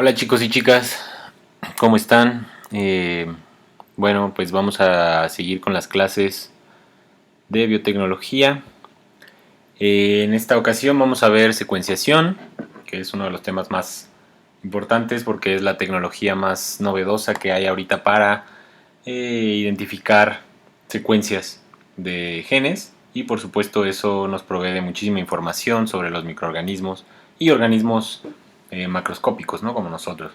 Hola chicos y chicas, ¿cómo están? Bueno, pues vamos a seguir con las clases de biotecnología. En esta ocasión vamos a ver secuenciación, que es uno de los temas más importantes porque es la tecnología más novedosa que hay ahorita para identificar secuencias de genes, y por supuesto eso nos provee de muchísima información sobre los microorganismos y organismos macroscópicos, ¿no? Como nosotros.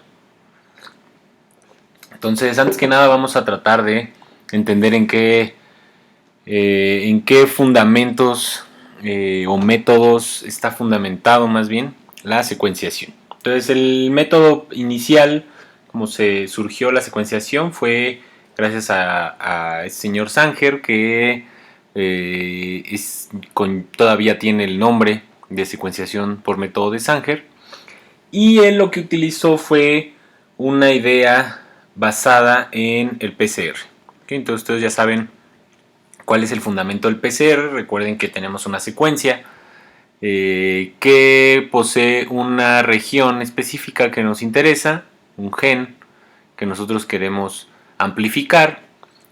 Entonces, antes que nada vamos a tratar de entender en qué fundamentos o métodos está fundamentado más bien la secuenciación. Entonces, el método inicial, como se surgió la secuenciación, fue gracias a este señor Sanger, que todavía tiene el nombre de secuenciación por método de Sanger. Y él lo que utilizó fue una idea basada en el PCR. ¿Okay? Entonces ustedes ya saben cuál es el fundamento del PCR. Recuerden que tenemos una secuencia que posee una región específica que nos interesa, un gen que nosotros queremos amplificar,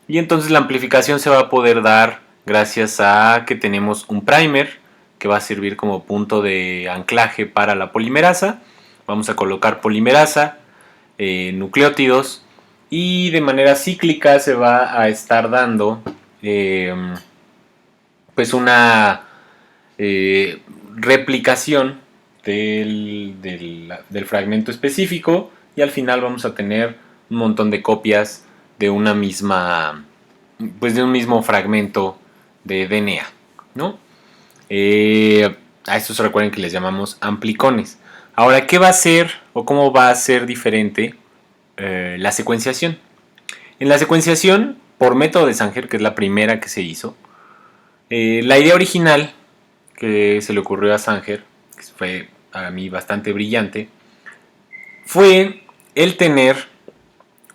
y entonces la amplificación se va a poder dar gracias a que tenemos un primer que va a servir como punto de anclaje para la polimerasa. Vamos a colocar polimerasa, nucleótidos, y de manera cíclica se va a estar dando pues una replicación del fragmento específico, y al final vamos a tener un montón de copias de una misma, pues de un mismo fragmento de DNA, ¿no? A estos recuerden que les llamamos amplicones. Ahora, ¿qué va a ser o cómo va a ser diferente la secuenciación? En la secuenciación por método de Sanger, que es la primera que se hizo, la idea original que se le ocurrió a Sanger, que fue a mí bastante brillante, fue el tener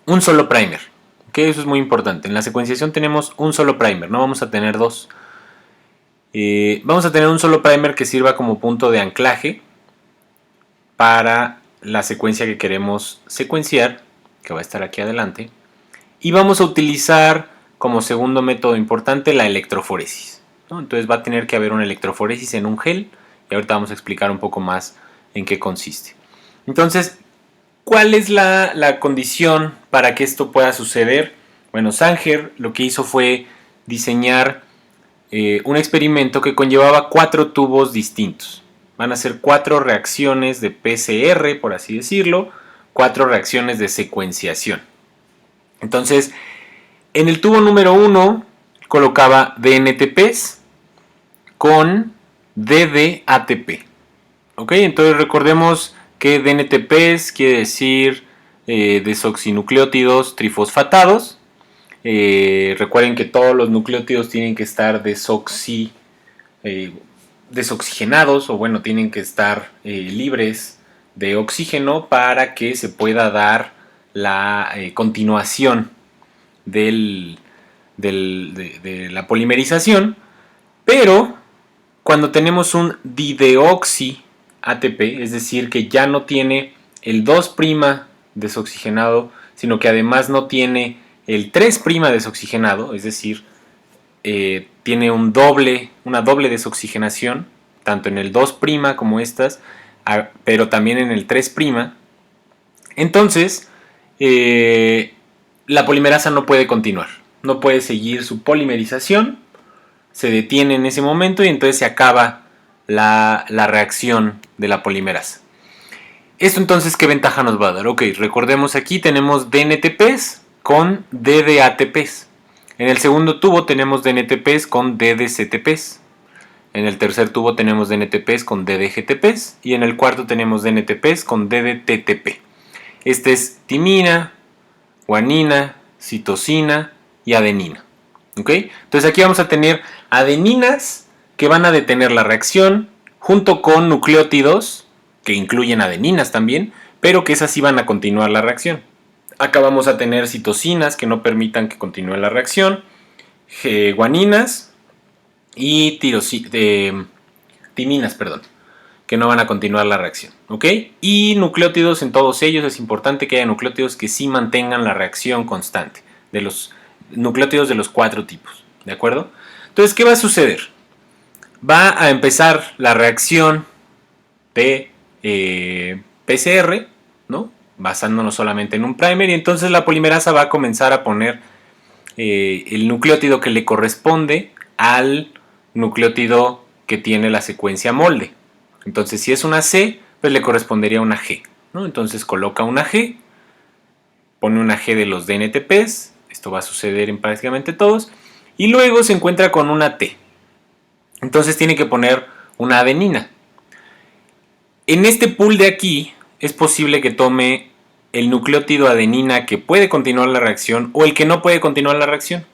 un solo primer. ¿Okay? Eso es muy importante. En la secuenciación tenemos un solo primer, no vamos a tener dos. Vamos a tener un solo primer que sirva como punto de anclaje para la secuencia que queremos secuenciar, que va a estar aquí adelante, y vamos a utilizar como segundo método importante la electroforesis, ¿no? Entonces va a tener que haber una electroforesis en un gel, y ahorita vamos a explicar un poco más en qué consiste. Entonces, ¿cuál es la condición para que esto pueda suceder? Bueno, Sanger lo que hizo fue diseñar un experimento que conllevaba 4 tubos distintos. Van a ser 4 reacciones de PCR, por así decirlo, 4 reacciones de secuenciación. Entonces, en el tubo número 1 colocaba DNTPs con DDATP. ¿Ok? Entonces recordemos que DNTPs quiere decir desoxinucleótidos trifosfatados. Recuerden que todos los nucleótidos tienen que estar desoxigenados, o bueno, tienen que estar libres de oxígeno para que se pueda dar la continuación de la polimerización. Pero cuando tenemos un dideoxi ATP, es decir, que ya no tiene el 2' desoxigenado, sino que además no tiene el 3' desoxigenado, es decir, tiene una doble desoxigenación, tanto en el 2' como estas, pero también en el 3'. Entonces, la polimerasa no puede continuar, no puede seguir su polimerización, se detiene en ese momento y entonces se acaba la reacción de la polimerasa. ¿Esto entonces qué ventaja nos va a dar? Ok, recordemos, aquí tenemos DNTPs con DDATPs. En el segundo tubo tenemos DNTPs con DDCTPs. En el tercer tubo tenemos DNTPs con DDGTPs. Y en el cuarto tenemos DNTPs con DDTTP. Este es timina, guanina, citosina y adenina. ¿Okay? Entonces aquí vamos a tener adeninas que van a detener la reacción junto con nucleótidos que incluyen adeninas también, pero que esas sí van a continuar la reacción. Acá vamos a tener citosinas que no permitan que continúe la reacción, guaninas y timinas, que no van a continuar la reacción. ¿ok? Y nucleótidos en todos ellos, es importante que haya nucleótidos que sí mantengan la reacción constante, de los nucleótidos de los 4 tipos, ¿de acuerdo? Entonces, ¿qué va a suceder? Va a empezar la reacción de PCR, ¿no? Basándonos solamente en un primer, y entonces la polimerasa va a comenzar a poner el nucleótido que le corresponde al nucleótido que tiene la secuencia molde. Entonces, si es una C, pues le correspondería una G, ¿no? Entonces coloca una G, pone una G de los DNTPs, esto va a suceder en prácticamente todos, y luego se encuentra con una T. Entonces tiene que poner una adenina. En este pool de aquí es posible que tome el nucleótido adenina que puede continuar la reacción o el que no puede continuar la reacción.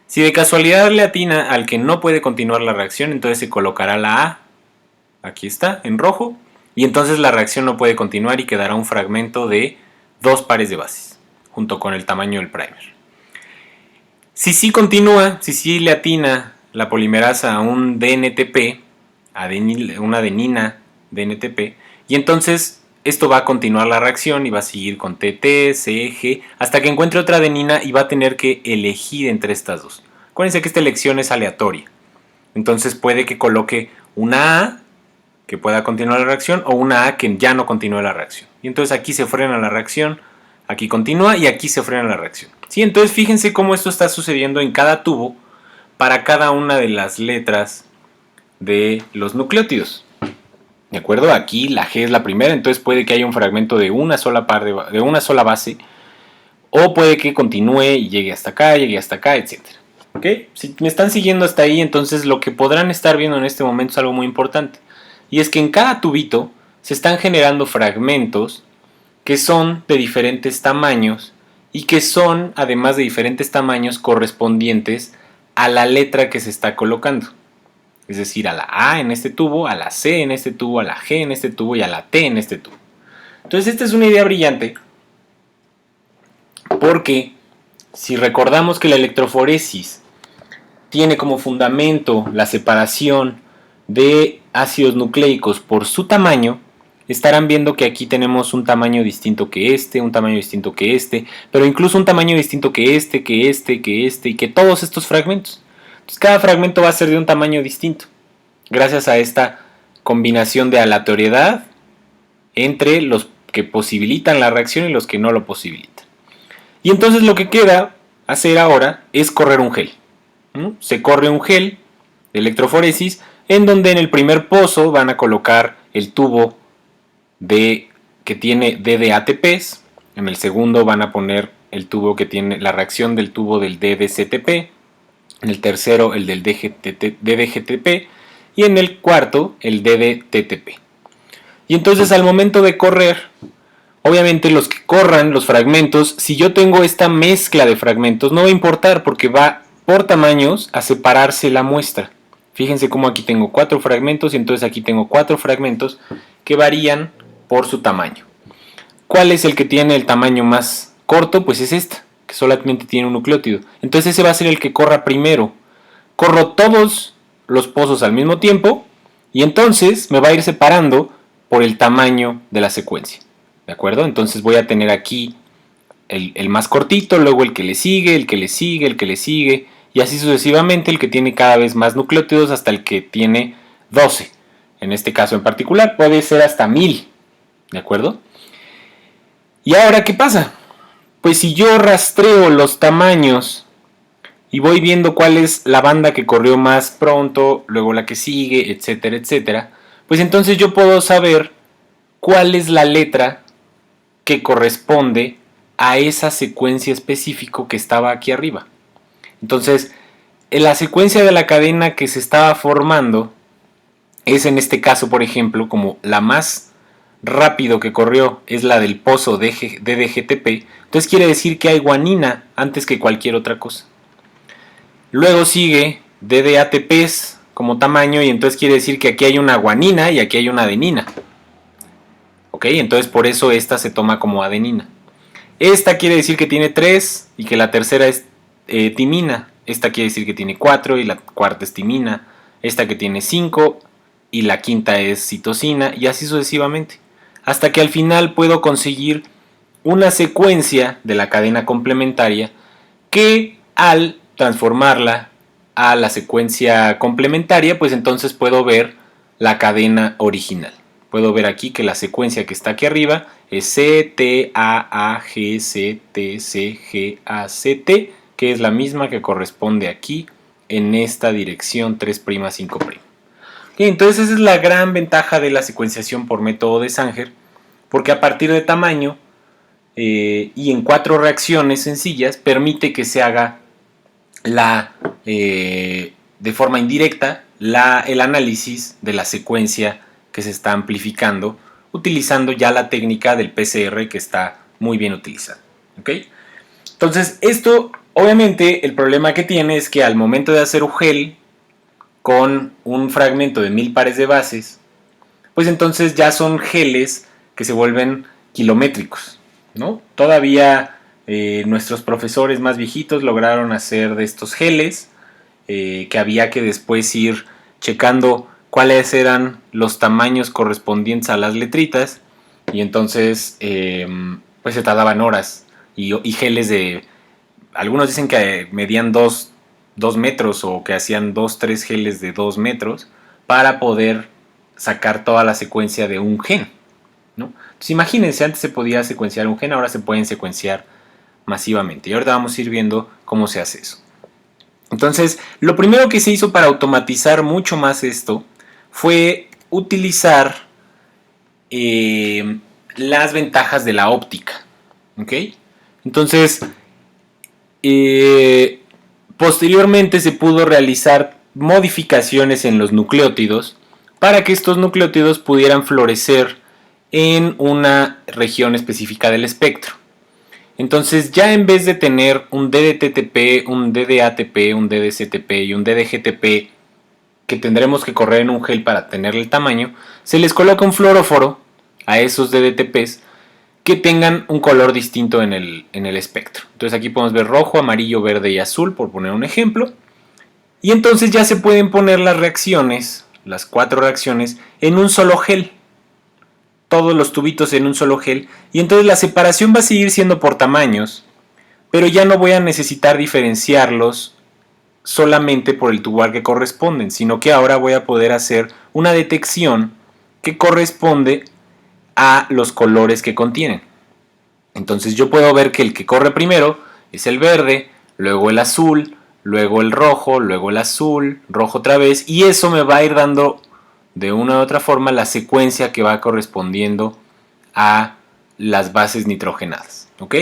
Si de casualidad le atina al que no puede continuar la reacción, entonces se colocará la A, aquí está, en rojo, y entonces la reacción no puede continuar y quedará un fragmento de 2 pares de bases, junto con el tamaño del primer. Si sí continúa, si sí le atina la polimerasa a un DNTP, una adenina DNTP, y entonces esto va a continuar la reacción y va a seguir con TT, CG, hasta que encuentre otra adenina y va a tener que elegir entre estas dos. Acuérdense que esta elección es aleatoria. Entonces puede que coloque una A que pueda continuar la reacción o una A que ya no continúe la reacción. Y entonces aquí se frena la reacción, aquí continúa y aquí se frena la reacción. ¿Sí? Entonces fíjense cómo esto está sucediendo en cada tubo para cada una de las letras de los nucleótidos. ¿De acuerdo? Aquí la G es la primera, entonces puede que haya un fragmento de una sola base, o puede que continúe y llegue hasta acá, etc. ¿Ok? Si me están siguiendo hasta ahí, entonces lo que podrán estar viendo en este momento es algo muy importante. Y es que en cada tubito se están generando fragmentos que son de diferentes tamaños y que son, además de diferentes tamaños, correspondientes a la letra que se está colocando. Es decir, a la A en este tubo, a la C en este tubo, a la G en este tubo y a la T en este tubo. Entonces esta es una idea brillante porque si recordamos que la electroforesis tiene como fundamento la separación de ácidos nucleicos por su tamaño, estarán viendo que aquí tenemos un tamaño distinto que este, un tamaño distinto que este, pero incluso un tamaño distinto que este y que todos estos fragmentos. Entonces cada fragmento va a ser de un tamaño distinto, gracias a esta combinación de aleatoriedad entre los que posibilitan la reacción y los que no lo posibilitan. Y entonces lo que queda hacer ahora es correr un gel. Se corre un gel de electroforesis en donde en el primer pozo van a colocar el tubo que tiene DDATPs, en el segundo van a poner el tubo que tiene la reacción del tubo del DDCTP, en el tercero el del DDGTP y en el cuarto el DDTTP. Y entonces al momento de correr, obviamente los que corran los fragmentos, si yo tengo esta mezcla de fragmentos, no va a importar porque va por tamaños a separarse la muestra. Fíjense cómo aquí tengo 4 fragmentos y entonces aquí tengo 4 fragmentos que varían por su tamaño. ¿Cuál es el que tiene el tamaño más corto? Pues es esta, que solamente tiene un nucleótido. Entonces ese va a ser el que corra primero. Corro todos los pozos al mismo tiempo y entonces me va a ir separando por el tamaño de la secuencia. ¿De acuerdo? Entonces voy a tener aquí el más cortito, luego el que le sigue, el que le sigue, el que le sigue, y así sucesivamente, el que tiene cada vez más nucleótidos hasta el que tiene 12. En este caso en particular puede ser hasta 1000. ¿De acuerdo? ¿Y ahora qué pasa? Pues si yo rastreo los tamaños y voy viendo cuál es la banda que corrió más pronto, luego la que sigue, etcétera, etcétera, pues entonces yo puedo saber cuál es la letra que corresponde a esa secuencia específica que estaba aquí arriba. Entonces, en la secuencia de la cadena que se estaba formando es en este caso, por ejemplo, como la más rápido que corrió es la del pozo DDGTP, entonces quiere decir que hay guanina antes que cualquier otra cosa. Luego sigue DDATPs como tamaño y entonces quiere decir que aquí hay una guanina y aquí hay una adenina. ¿Ok? Entonces por eso esta se toma como adenina. Esta quiere decir que tiene 3 y que la tercera es timina. Esta quiere decir que tiene 4 y la cuarta es timina. Esta que tiene 5 y la quinta es citosina y así sucesivamente. hasta que al final puedo conseguir una secuencia de la cadena complementaria que al transformarla a la secuencia complementaria, pues entonces puedo ver la cadena original. Puedo ver aquí que la secuencia que está aquí arriba es C, T, A, A, G, C, T, C, G, A, C, T, que es la misma que corresponde aquí en esta dirección 3', 5'. Entonces esa es la gran ventaja de la secuenciación por método de Sanger, porque a partir de tamaño y en 4 reacciones sencillas permite que se haga de forma indirecta el análisis de la secuencia que se está amplificando utilizando ya la técnica del PCR que está muy bien utilizada. ¿Okay? Entonces esto obviamente el problema que tiene es que al momento de hacer un gel con un fragmento de 1000 pares de bases, pues entonces ya son geles que se vuelven kilométricos, ¿no? Todavía nuestros profesores más viejitos lograron hacer de estos geles que había que después ir checando cuáles eran los tamaños correspondientes a las letritas y entonces pues se tardaban horas y geles de algunos dicen que medían 2 metros o que hacían 2-3 geles de 2 metros para poder sacar toda la secuencia de un gen, ¿no? Entonces imagínense, antes se podía secuenciar un gen, ahora se pueden secuenciar masivamente y ahorita vamos a ir viendo cómo se hace eso. Entonces lo primero que se hizo para automatizar mucho más esto fue utilizar las ventajas de la óptica, ¿ok? Entonces posteriormente se pudo realizar modificaciones en los nucleótidos para que estos nucleótidos pudieran florecer en una región específica del espectro. Entonces ya en vez de tener un DDTTP, un DDATP, un DDCTP y un DDGTP que tendremos que correr en un gel para tener el tamaño, se les coloca un fluoróforo a esos DDTPs que tengan un color distinto en el espectro. Entonces aquí podemos ver rojo, amarillo, verde y azul, por poner un ejemplo. Y entonces ya se pueden poner las reacciones, las 4 reacciones, en un solo gel. Todos los tubitos en un solo gel. Y entonces la separación va a seguir siendo por tamaños, pero ya no voy a necesitar diferenciarlos solamente por el tubo al que corresponden, sino que ahora voy a poder hacer una detección que corresponde a los colores que contienen. Entonces yo puedo ver que el que corre primero es el verde, luego el azul, luego el rojo, luego el azul, rojo otra vez, y eso me va a ir dando de una u otra forma la secuencia que va correspondiendo a las bases nitrogenadas, ¿ok?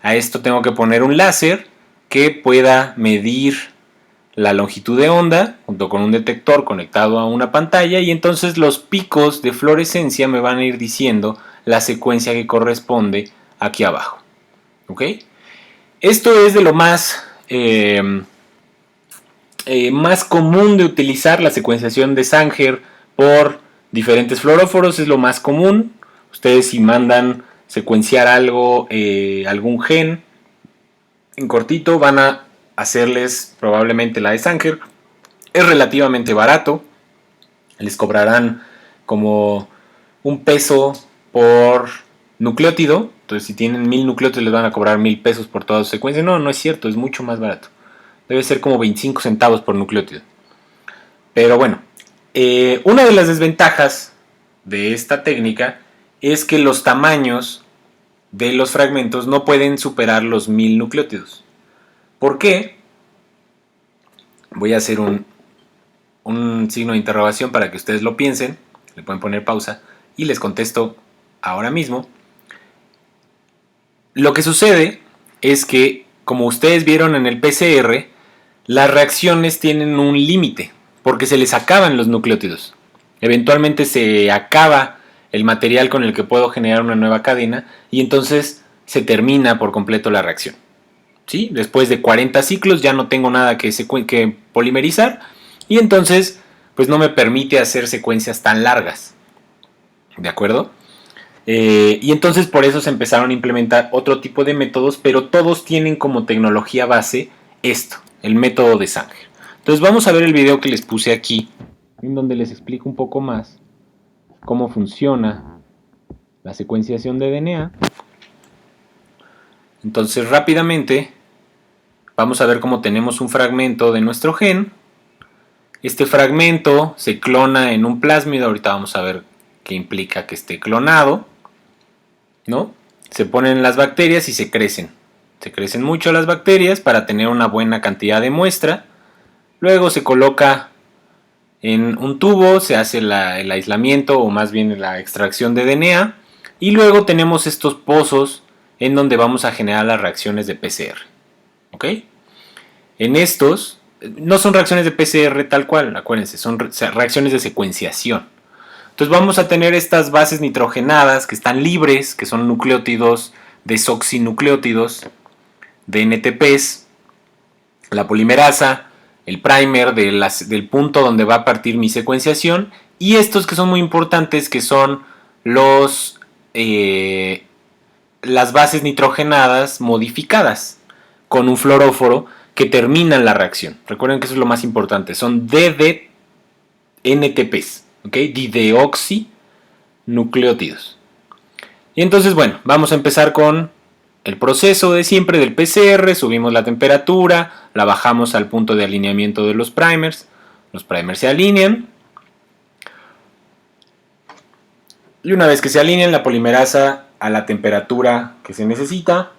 A esto tengo que poner un láser que pueda medir la longitud de onda junto con un detector conectado a una pantalla y entonces los picos de fluorescencia me van a ir diciendo la secuencia que corresponde aquí abajo. ¿Ok? Esto es de lo más común de utilizar la secuenciación de Sanger por diferentes fluoróforos, es lo más común. Ustedes si mandan secuenciar algo, algún gen en cortito, van a hacerles probablemente la de Sanger. Es relativamente barato, les cobrarán como un peso por nucleótido. Entonces si tienen 1000 nucleótidos les van a cobrar 1000 pesos por toda su secuencia. No, no es cierto, es mucho más barato. Debe ser como 25 centavos por nucleótido. Pero bueno, una de las desventajas de esta técnica es que los tamaños de los fragmentos no pueden superar los 1000 nucleótidos. ¿Por qué? Voy a hacer un signo de interrogación para que ustedes lo piensen. Le pueden poner pausa y les contesto ahora mismo. Lo que sucede es que, como ustedes vieron en el PCR, las reacciones tienen un límite porque se les acaban los nucleótidos. Eventualmente se acaba el material con el que puedo generar una nueva cadena y entonces se termina por completo la reacción. ¿Sí? Después de 40 ciclos ya no tengo nada que polimerizar y entonces pues no me permite hacer secuencias tan largas. ¿De acuerdo? Y entonces por eso se empezaron a implementar otro tipo de métodos, pero todos tienen como tecnología base esto, el método de Sanger. Entonces vamos a ver el video que les puse aquí, en donde les explico un poco más cómo funciona la secuenciación de DNA. Entonces rápidamente vamos a ver cómo tenemos un fragmento de nuestro gen. Este fragmento se clona en un plásmido, ahorita vamos a ver qué implica que esté clonado, ¿no? Se ponen las bacterias y se crecen. Se crecen mucho las bacterias para tener una buena cantidad de muestra. Luego se coloca en un tubo, se hace el aislamiento o más bien la extracción de DNA. Y luego tenemos estos pozos en donde vamos a generar las reacciones de PCR. ¿Ok? En estos, no son reacciones de PCR tal cual, acuérdense, son reacciones de secuenciación. Entonces vamos a tener estas bases nitrogenadas que están libres, que son nucleótidos, desoxinucleótidos, de NTPs, la polimerasa, el primer del punto donde va a partir mi secuenciación, y estos que son muy importantes, que son las bases nitrogenadas modificadas con un fluoróforo que terminan la reacción. Recuerden que eso es lo más importante, son DD-NTPs, ¿ok? Dideoxinucleótidos. Y entonces, bueno, vamos a empezar con el proceso de siempre del PCR. Subimos la temperatura, la bajamos al punto de alineamiento de los primers se alinean, y una vez que se alinean, la polimerasa a la temperatura que se necesita,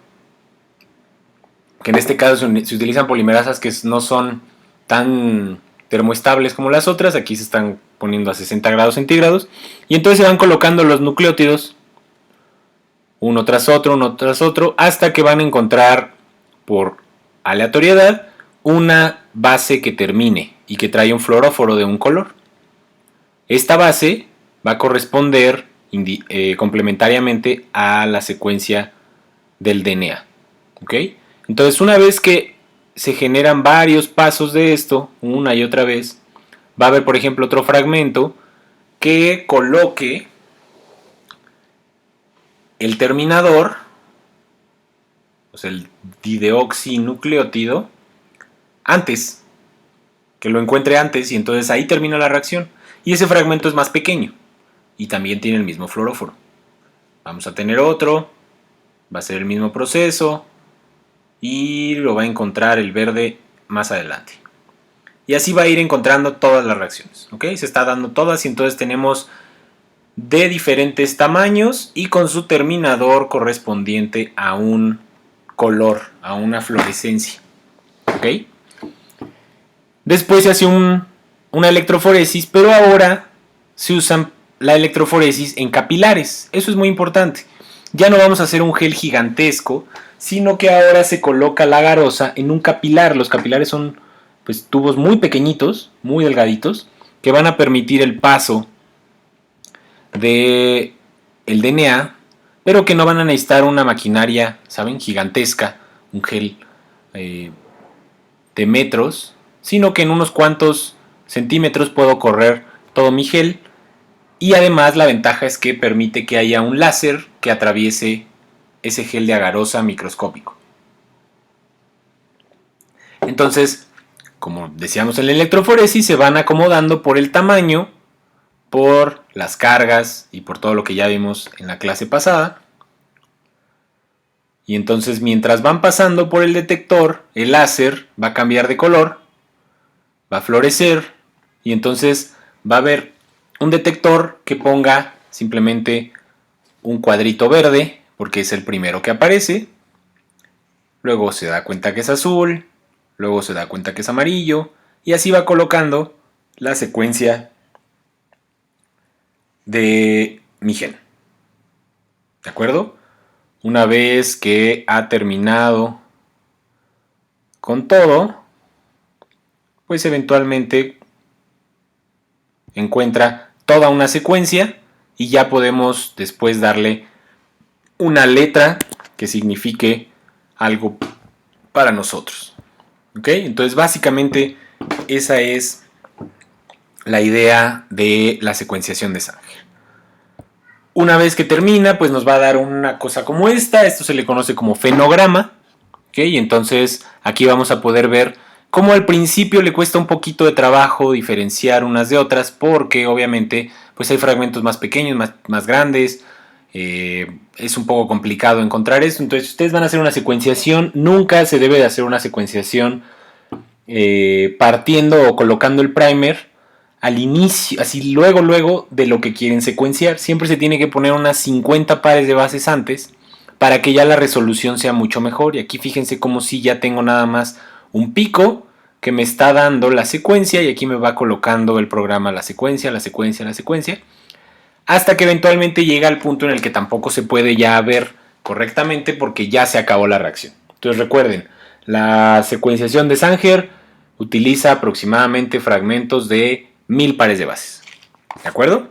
que en este caso se utilizan polimerasas que no son tan termoestables como las otras, aquí se están poniendo a 60 grados centígrados, y entonces se van colocando los nucleótidos uno tras otro, hasta que van a encontrar por aleatoriedad una base que termine y que trae un fluoróforo de un color. Esta base va a corresponder complementariamente a la secuencia del DNA. ¿Ok? Entonces, una vez que se generan varios pasos de esto, una y otra vez, va a haber, por ejemplo, otro fragmento que coloque el terminador, o sea, el dideoxinucleótido, antes, que lo encuentre antes, y entonces ahí termina la reacción. Y ese fragmento es más pequeño y también tiene el mismo fluoróforo. Vamos a tener otro, va a ser el mismo proceso y lo va a encontrar el verde más adelante. Y así va a ir encontrando todas las reacciones. ¿Ok? Se está dando todas y entonces tenemos de diferentes tamaños y con su terminador correspondiente a un color, a una fluorescencia. ¿Ok? Después se hace una electroforesis, pero ahora se usa la electroforesis en capilares. Eso es muy importante. Ya no vamos a hacer un gel gigantesco, sino que ahora se coloca la agarose en un capilar. Los capilares son pues tubos muy pequeñitos, muy delgaditos, que van a permitir el paso del DNA, pero que no van a necesitar una maquinaria, ¿saben?, gigantesca, un gel de metros, sino que en unos cuantos centímetros puedo correr todo mi gel. Y además la ventaja es que permite que haya un láser que atraviese ese gel de agarose microscópico. Entonces, como decíamos en la electroforesis, se van acomodando por el tamaño, por las cargas y por todo lo que ya vimos en la clase pasada. Y entonces mientras van pasando por el detector, el láser va a cambiar de color, va a fluorecer y entonces va a haber un detector que ponga simplemente un cuadrito verde porque es el primero que aparece. Luego se da cuenta que es azul, luego se da cuenta que es amarillo y así va colocando la secuencia de mi gen. ¿De acuerdo? Una vez que ha terminado con todo, pues eventualmente encuentra toda una secuencia y ya podemos después darle una letra que signifique algo para nosotros. ¿Ok? Entonces básicamente esa es la idea de la secuenciación de sangre. Una vez que termina, pues nos va a dar una cosa como esta. Esto se le conoce como fenograma. ¿Ok? Y entonces aquí vamos a poder ver cómo al principio le cuesta un poquito de trabajo diferenciar unas de otras, porque obviamente pues hay fragmentos más pequeños, más grandes, Es un poco complicado encontrar esto. Entonces, si ustedes van a hacer una secuenciación, nunca se debe de hacer una secuenciación partiendo o colocando el primer al inicio, así luego de lo que quieren secuenciar. Siempre se tiene que poner unas 50 pares de bases antes para que ya la resolución sea mucho mejor. Y aquí fíjense como si ya tengo nada más un pico que me está dando la secuencia, y aquí me va colocando el programa la secuencia, hasta que eventualmente llega al punto en el que tampoco se puede ya ver correctamente porque ya se acabó la reacción. Entonces recuerden, la secuenciación de Sanger utiliza aproximadamente fragmentos de 1000 pares de bases. ¿De acuerdo?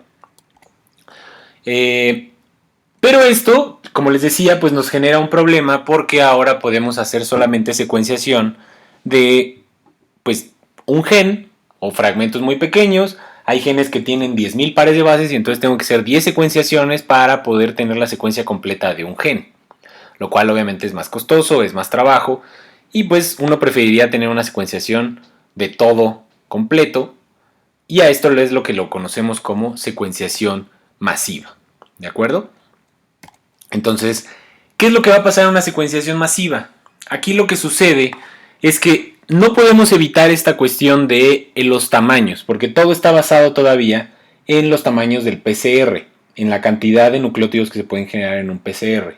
Pero esto, como les decía, pues nos genera un problema porque ahora podemos hacer solamente secuenciación de pues un gen o fragmentos muy pequeños. Hay genes que tienen 10.000 pares de bases y entonces tengo que hacer 10 secuenciaciones para poder tener la secuencia completa de un gen, lo cual obviamente es más costoso, es más trabajo, y pues uno preferiría tener una secuenciación de todo completo, y a esto es lo que lo conocemos como secuenciación masiva. ¿De acuerdo? Entonces, ¿qué es lo que va a pasar en una secuenciación masiva? Aquí lo que sucede es que no podemos evitar esta cuestión de los tamaños, porque todo está basado todavía en los tamaños del PCR, en la cantidad de nucleótidos que se pueden generar en un PCR.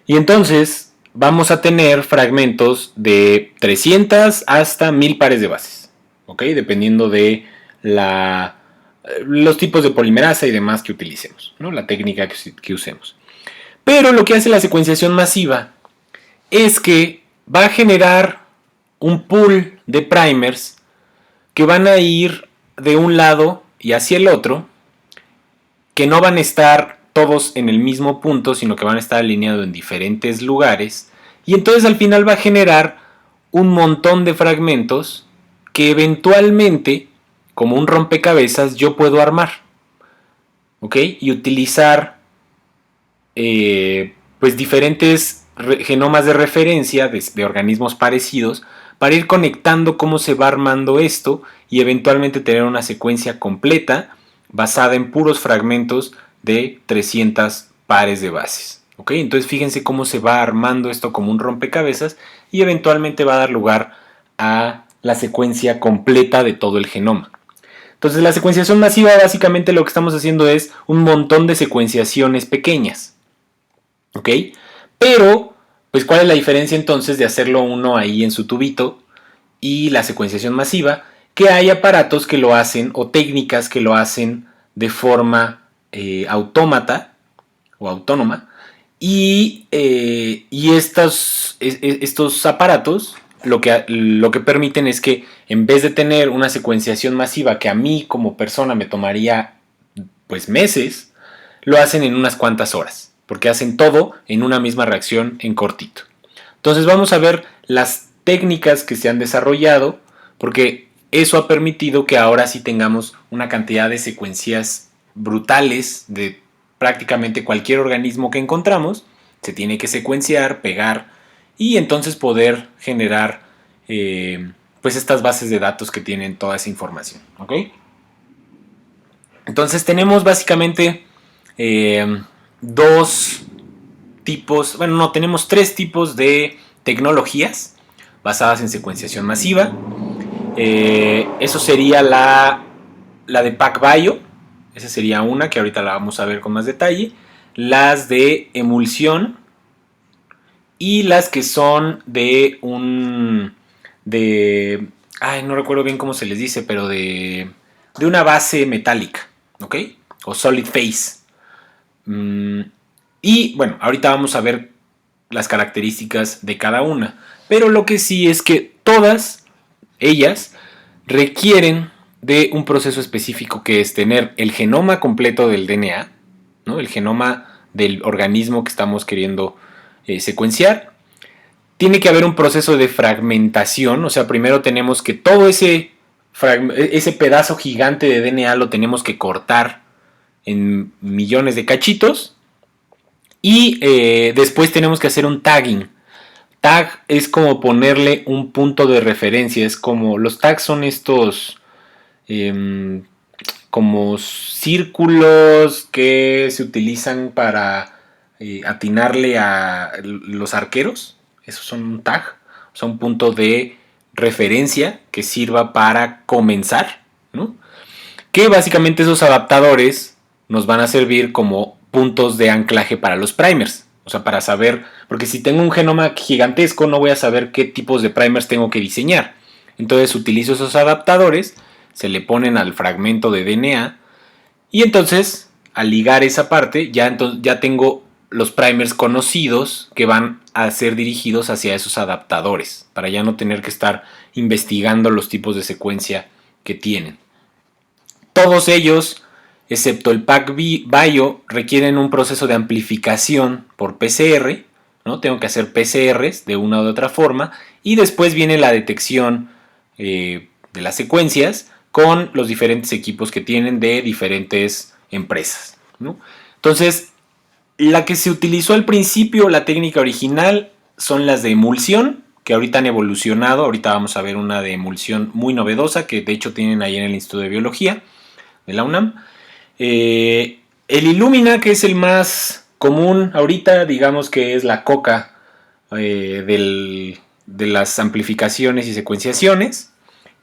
Y entonces vamos a tener fragmentos de 300 hasta 1000 pares de bases, ¿ok? Dependiendo de los tipos de polimerasa y demás que utilicemos, ¿no? La técnica que usemos. Pero lo que hace la secuenciación masiva es que va a generar un pool de primers que van a ir de un lado y hacia el otro, que no van a estar todos en el mismo punto, sino que van a estar alineados en diferentes lugares, y entonces al final va a generar un montón de fragmentos que eventualmente, como un rompecabezas, yo puedo armar, ¿ok? Y utilizar pues diferentes genomas de referencia de organismos parecidos para ir conectando cómo se va armando esto y eventualmente tener una secuencia completa basada en puros fragmentos de 300 pares de bases. ¿Ok? Entonces fíjense cómo se va armando esto como un rompecabezas y eventualmente va a dar lugar a la secuencia completa de todo el genoma. Entonces la secuenciación masiva, básicamente lo que estamos haciendo es un montón de secuenciaciones pequeñas. ¿Ok? Pero, pues, ¿cuál es la diferencia entonces de hacerlo uno ahí en su tubito y la secuenciación masiva? Que hay aparatos que lo hacen o técnicas que lo hacen de forma autómata o autónoma, y estos aparatos lo que permiten es que en vez de tener una secuenciación masiva que a mí como persona me tomaría pues meses, lo hacen en unas cuantas horas, porque hacen todo en una misma reacción en cortito. Entonces vamos a ver las técnicas que se han desarrollado, porque eso ha permitido que ahora sí tengamos una cantidad de secuencias brutales de prácticamente cualquier organismo que encontramos. Se tiene que secuenciar, pegar y entonces poder generar pues estas bases de datos que tienen toda esa información. ¿Ok? Entonces tenemos básicamente dos tipos, bueno, no, tenemos tres tipos de tecnologías basadas en secuenciación masiva. Eso sería la de PacBio, esa sería una que ahorita la vamos a ver con más detalle. Las de emulsión y las que son de no recuerdo bien cómo se les dice, pero de una base metálica, ¿ok? O solid phase. Y bueno, ahorita vamos a ver las características de cada una. Pero lo que sí es que todas ellas requieren de un proceso específico, que es tener el genoma completo del DNA, ¿no? El genoma del organismo que estamos queriendo secuenciar. Tiene que haber un proceso de fragmentación, o sea, primero tenemos que todo ese pedazo gigante de DNA lo tenemos que cortar en millones de cachitos, y después tenemos que hacer un tagging. Tag es como ponerle un punto de referencia, es como los tags son estos como círculos que se utilizan para atinarle a los arqueros. Esos son un tag, son un punto de referencia que sirva para comenzar, ¿no? Que básicamente esos adaptadores nos van a servir como puntos de anclaje para los primers. O sea, para saber, porque si tengo un genoma gigantesco no voy a saber qué tipos de primers tengo que diseñar. Entonces utilizo esos adaptadores, se le ponen al fragmento de DNA y entonces al ligar esa parte ya tengo los primers conocidos que van a ser dirigidos hacia esos adaptadores para ya no tener que estar investigando los tipos de secuencia que tienen. Todos ellos, excepto el PacBio, requieren un proceso de amplificación por PCR, ¿no? Tengo que hacer PCRs de una u otra forma y después viene la detección de las secuencias con los diferentes equipos que tienen de diferentes empresas, ¿no? Entonces, la que se utilizó al principio, la técnica original, son las de emulsión, que ahorita han evolucionado. Ahorita vamos a ver una de emulsión muy novedosa, que de hecho tienen ahí en el Instituto de Biología de la UNAM. El Illumina, que es el más común ahorita, digamos que es la coca de las amplificaciones y secuenciaciones.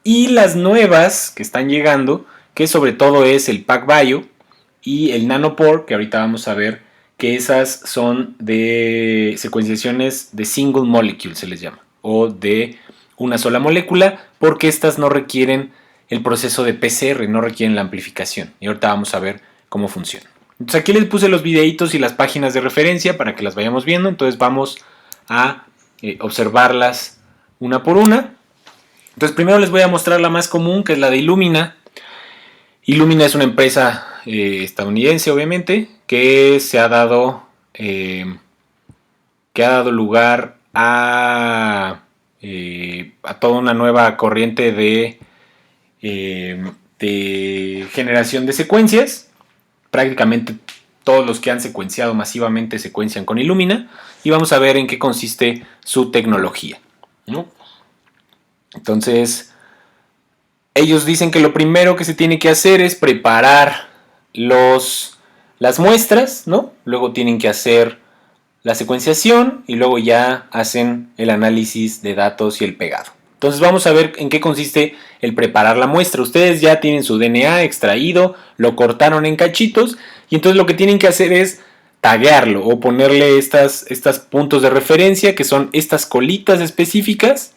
Y las nuevas que están llegando, que sobre todo es el PacBio y el Nanopore, que ahorita vamos a ver que esas son de secuenciaciones de single molecule, se les llama, o de una sola molécula, porque estas no requieren el proceso de PCR, no requieren la amplificación. Y ahorita vamos a ver cómo funciona. Entonces aquí les puse los videitos y las páginas de referencia para que las vayamos viendo. Entonces vamos a observarlas una por una. Entonces primero les voy a mostrar la más común, que es la de Illumina. Illumina es una empresa estadounidense, obviamente, que se ha dado lugar a toda una nueva corriente de generación de secuencias. Prácticamente todos los que han secuenciado masivamente secuencian con Illumina y vamos a ver en qué consiste su tecnología, ¿no? Entonces, ellos dicen que lo primero que se tiene que hacer es preparar las muestras, ¿no? Luego tienen que hacer la secuenciación y luego ya hacen el análisis de datos y el pegado. Entonces vamos a ver en qué consiste el preparar la muestra. Ustedes ya tienen su DNA extraído, lo cortaron en cachitos y entonces lo que tienen que hacer es taguearlo o ponerle estas puntos de referencia, que son estas colitas específicas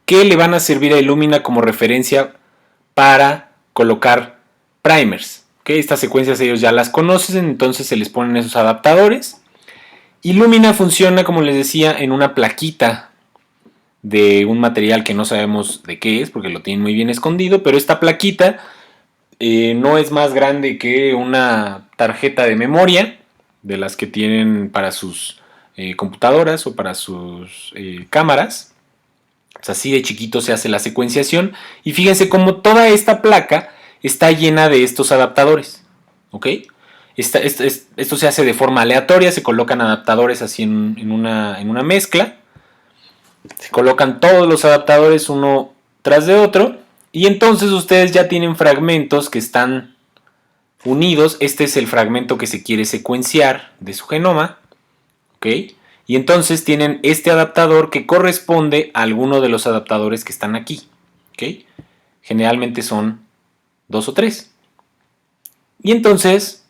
que le van a servir a Illumina como referencia para colocar primers. ¿Okay? Estas secuencias ellos ya las conocen, entonces se les ponen esos adaptadores. Illumina funciona, como les decía, en una plaquita de un material que no sabemos de qué es, porque lo tienen muy bien escondido, pero esta plaquita no es más grande que una tarjeta de memoria, de las que tienen para sus computadoras o para sus cámaras. Así de chiquito se hace la secuenciación y fíjense cómo toda esta placa está llena de estos adaptadores, ¿ok? Esto se hace de forma aleatoria, se colocan adaptadores así en una mezcla, se colocan todos los adaptadores uno tras de otro y entonces ustedes ya tienen fragmentos que están unidos. Este es el fragmento que se quiere secuenciar de su genoma, ¿ok? Y entonces tienen este adaptador que corresponde a alguno de los adaptadores que están aquí, ¿ok? Generalmente son 2 o 3. Y entonces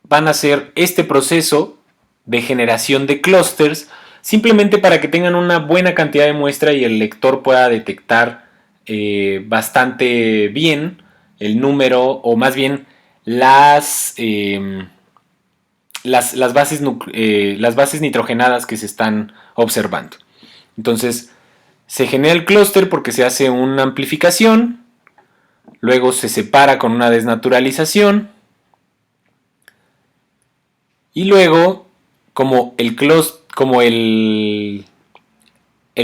van a hacer este proceso de generación de clústeres simplemente para que tengan una buena cantidad de muestra y el lector pueda detectar bastante bien el número, o más bien las bases nitrogenadas que se están observando. Entonces se genera el clúster porque se hace una amplificación, luego se separa con una desnaturalización y luego como el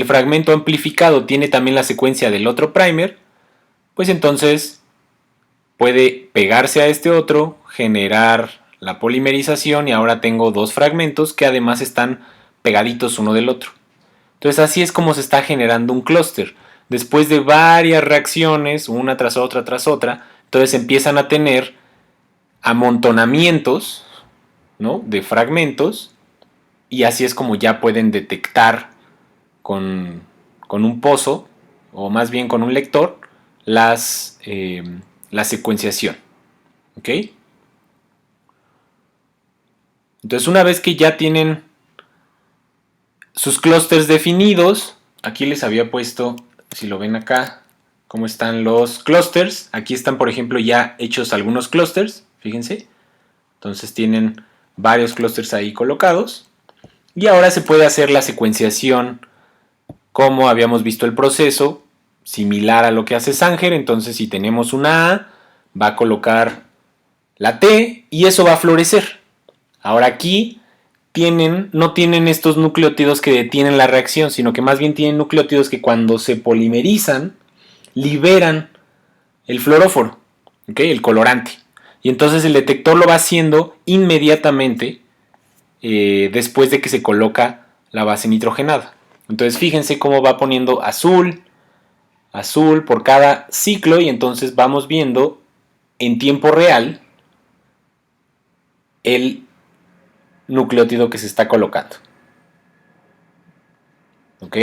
fragmento amplificado tiene también la secuencia del otro primer, pues entonces puede pegarse a este otro, generar la polimerización y ahora tengo 2 fragmentos que además están pegaditos uno del otro. Entonces así es como se está generando un clúster. Después de varias reacciones, una tras otra, Entonces empiezan a tener amontonamientos, ¿no?, de fragmentos, y así es como ya pueden detectar con un pozo, o más bien con un lector, la secuenciación. ¿Ok? Entonces, una vez que ya tienen sus clústeres definidos, aquí les había puesto, si lo ven acá, cómo están los clústeres. Aquí están, por ejemplo, ya hechos algunos clústeres, fíjense. Entonces tienen varios clústeres ahí colocados. Y ahora se puede hacer la secuenciación como habíamos visto el proceso, similar a lo que hace Sanger. Entonces, si tenemos una A, va a colocar la T y eso va a florecer. Ahora aquí no tienen estos nucleótidos que detienen la reacción, sino que más bien tienen nucleótidos que cuando se polimerizan liberan el fluoróforo, ¿okay?, el colorante. Y entonces el detector lo va haciendo inmediatamente después de que se coloca la base nitrogenada. Entonces fíjense cómo va poniendo azul, azul por cada ciclo, y entonces vamos viendo en tiempo real el nucleótido que se está colocando. ¿Ok?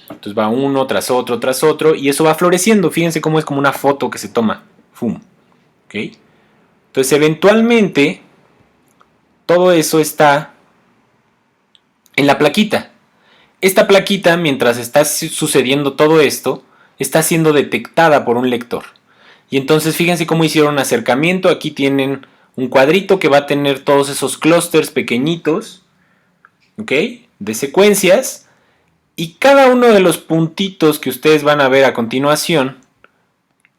Entonces va uno tras otro, y eso va floreciendo. Fíjense cómo es como una foto que se toma. ¡Fum! ¿Ok? Entonces eventualmente todo eso está en la plaquita. Esta plaquita, mientras está sucediendo todo esto, está siendo detectada por un lector. Y entonces fíjense cómo hicieron un acercamiento. Aquí tienen un cuadrito que va a tener todos esos clústeres pequeñitos, ¿ok?, de secuencias. Y cada uno de los puntitos que ustedes van a ver a continuación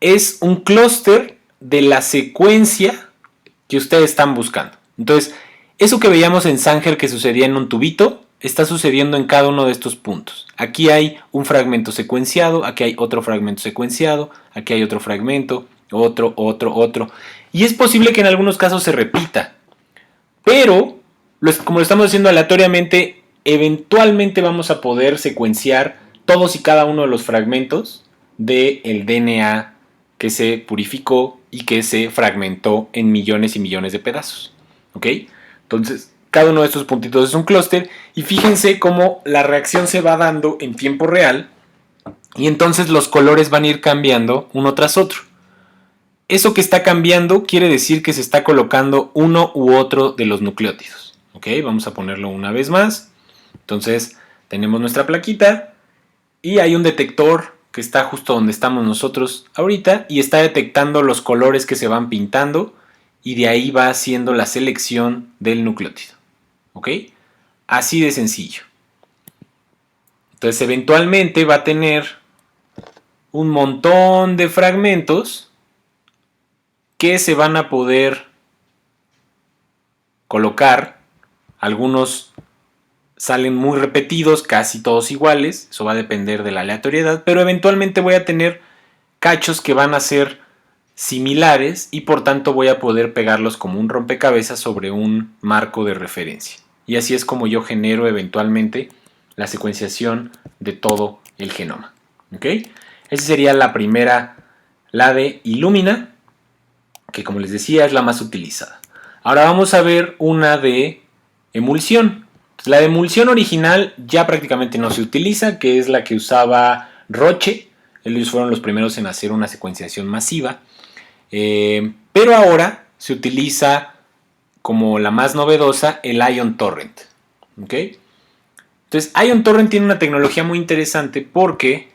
es un clúster de la secuencia que ustedes están buscando. Entonces, eso que veíamos en Sanger que sucedía en un tubito, está sucediendo en cada uno de estos puntos. Aquí hay un fragmento secuenciado, aquí hay otro fragmento secuenciado, aquí hay otro fragmento, otro. Y es posible que en algunos casos se repita. Pero, como lo estamos haciendo aleatoriamente, eventualmente vamos a poder secuenciar todos y cada uno de los fragmentos del DNA que se purificó y que se fragmentó en millones y millones de pedazos. ¿Ok? Entonces, cada uno de estos puntitos es un clúster, y fíjense cómo la reacción se va dando en tiempo real, y entonces los colores van a ir cambiando uno tras otro. Eso que está cambiando quiere decir que se está colocando uno u otro de los nucleótidos. ¿Ok? Vamos a ponerlo una vez más. Entonces, tenemos nuestra plaquita y hay un detector que está justo donde estamos nosotros ahorita y está detectando los colores que se van pintando, y de ahí va haciendo la selección del nucleótido. ¿Ok? Así de sencillo. Entonces, eventualmente va a tener un montón de fragmentos que se van a poder colocar. Algunos salen muy repetidos, casi todos iguales. Eso va a depender de la aleatoriedad, pero eventualmente voy a tener cachos que van a ser similares y por tanto voy a poder pegarlos como un rompecabezas sobre un marco de referencia. Y así es como yo genero eventualmente la secuenciación de todo el genoma. ¿Ok? Esa sería la primera, la de Illumina, que como les decía es la más utilizada. Ahora vamos a ver una de emulsión. La de emulsión original ya prácticamente no se utiliza, que es la que usaba Roche. Ellos fueron los primeros en hacer una secuenciación masiva. Pero ahora se utiliza como la más novedosa el Ion Torrent. ¿Ok? Entonces, Ion Torrent tiene una tecnología muy interesante porque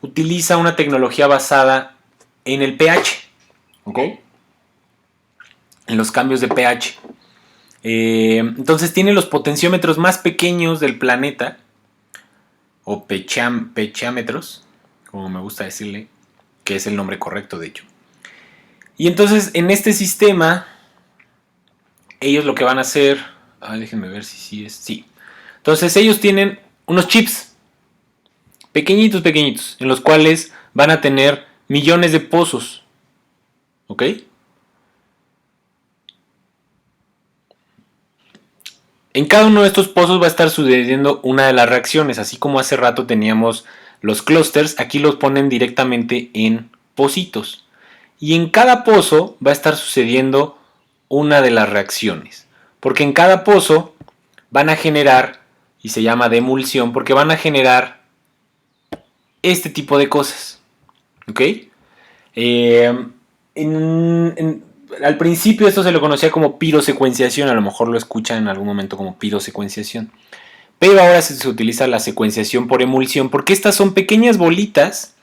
utiliza una tecnología basada en el pH. ¿Ok? En los cambios de pH. Entonces tiene los potenciómetros más pequeños del planeta, o pechámetros, como me gusta decirle, que es el nombre correcto de hecho. Y entonces en este sistema ellos lo que van a hacer, déjenme ver si sí es, sí. Entonces ellos tienen unos chips pequeñitos, en los cuales van a tener millones de pozos. ¿Ok? En cada uno de estos pozos va a estar sucediendo una de las reacciones, así como hace rato teníamos los clústeres, aquí los ponen directamente en pocitos. y en cada pozo va a estar sucediendo una de las reacciones. Porque en cada pozo van a generar, y se llama de emulsión, porque van a generar este tipo de cosas. ¿Ok? Al principio esto se lo conocía como pirosecuenciación, a lo mejor lo escuchan en algún momento como pirosecuenciación. Pero ahora se utiliza la secuenciación por emulsión porque estas son pequeñas bolitas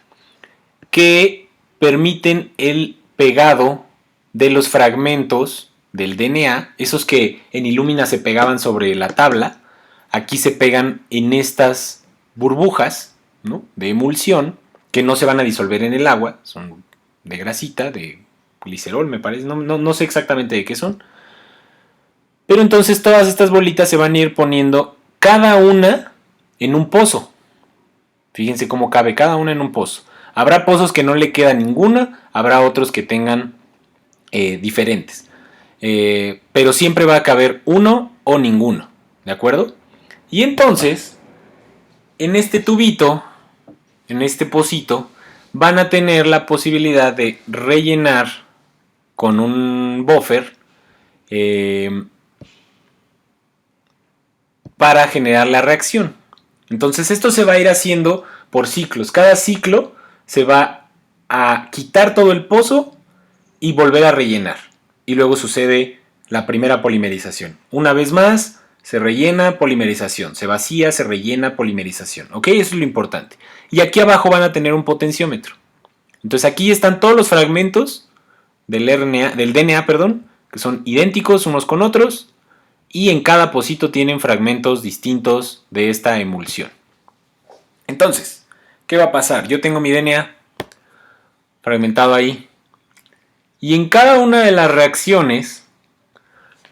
que permiten el pegado de los fragmentos del DNA, esos que en Illumina se pegaban sobre la tabla, aquí se pegan en estas burbujas, ¿no?, de emulsión que no se van a disolver en el agua, son de grasita, de glicerol me parece, no sé exactamente de qué son, pero entonces todas estas bolitas se van a ir poniendo cada una en un pozo. Fíjense cómo cabe cada una en un pozo. Habrá pozos que no le queda ninguna, habrá otros que tengan diferentes. Pero siempre va a caber uno o ninguno, ¿de acuerdo? Y entonces, en este tubito, en este pocito, van a tener la posibilidad de rellenar con un buffer para generar la reacción. Entonces esto se va a ir haciendo por ciclos. Cada ciclo se va a quitar todo el pozo y volver a rellenar. Y luego sucede la primera polimerización. Una vez más, se rellena, polimerización. Se vacía, se rellena, polimerización. ¿Ok? Eso es lo importante. Y aquí abajo van a tener un potenciómetro. Entonces aquí están todos los fragmentos del DNA, que son idénticos unos con otros. Y en cada pocito tienen fragmentos distintos de esta emulsión. Entonces, ¿qué va a pasar? Yo tengo mi DNA fragmentado ahí. Y en cada una de las reacciones,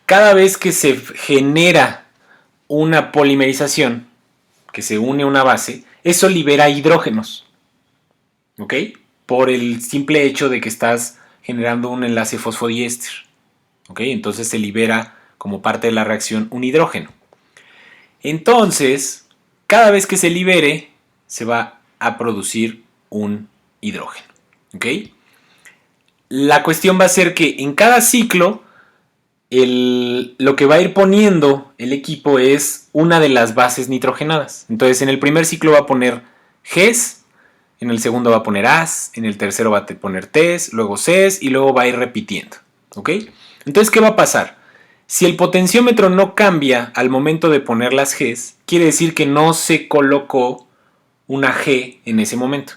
cada vez que se genera una polimerización, que se une a una base, eso libera hidrógenos. ¿Ok? Por el simple hecho de que estás generando un enlace fosfodiéster. ¿Ok? Entonces se libera como parte de la reacción un hidrógeno. Entonces, cada vez que se libere, se va a producir un hidrógeno. ¿Ok? La cuestión va a ser que en cada ciclo, lo que va a ir poniendo el equipo es una de las bases nitrogenadas. Entonces, en el primer ciclo va a poner Gs, en el segundo va a poner As, en el tercero va a poner Ts, luego Cs y luego va a ir repitiendo. ¿Ok? Entonces, ¿qué va a pasar? Si el potenciómetro no cambia al momento de poner las Gs, quiere decir que no se colocó una G en ese momento.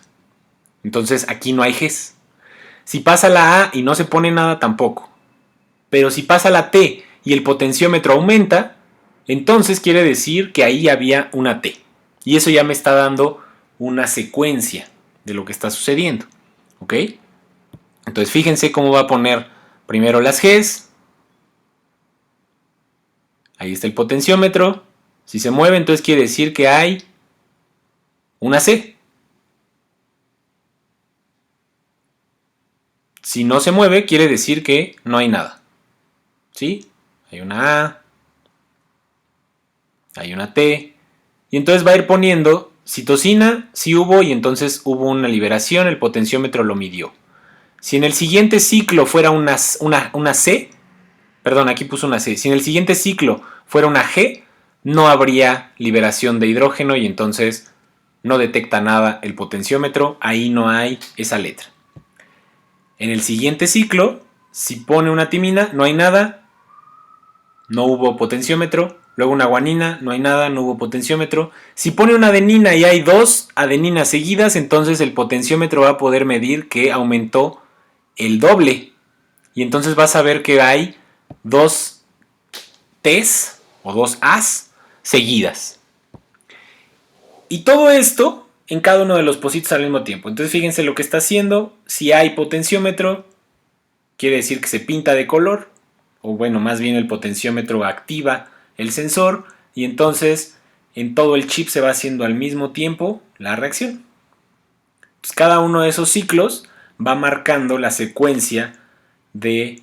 Entonces aquí no hay Gs. Si pasa la A y no se pone nada, tampoco. Pero si pasa la T y el potenciómetro aumenta, entonces quiere decir que ahí había una T. Y eso ya me está dando una secuencia de lo que está sucediendo. ¿Ok? Entonces fíjense cómo va a poner primero las Gs. Ahí está el potenciómetro. Si se mueve, entonces quiere decir que hay una C. Si no se mueve, quiere decir que no hay nada. ¿Sí? Hay una A. Hay una T. Y entonces va a ir poniendo citosina, sí hubo, y entonces hubo una liberación, el potenciómetro lo midió. Si en el siguiente ciclo fuera una C, perdón, aquí puso una C. Si en el siguiente ciclo fuera una G, no habría liberación de hidrógeno y entonces no detecta nada el potenciómetro. Ahí no hay esa letra. En el siguiente ciclo, si pone una timina, no hay nada, no hubo potenciómetro. Luego una guanina, no hay nada, no hubo potenciómetro. Si pone una adenina y hay dos adeninas seguidas, entonces el potenciómetro va a poder medir que aumentó el doble. Y entonces vas a ver que hay dos T's o dos A's seguidas. Y todo esto en cada uno de los pocitos al mismo tiempo. Entonces fíjense lo que está haciendo. Si hay potenciómetro, quiere decir que se pinta de color. O bueno, más bien el potenciómetro activa el sensor. Y entonces en todo el chip se va haciendo al mismo tiempo la reacción. Entonces, cada uno de esos ciclos va marcando la secuencia del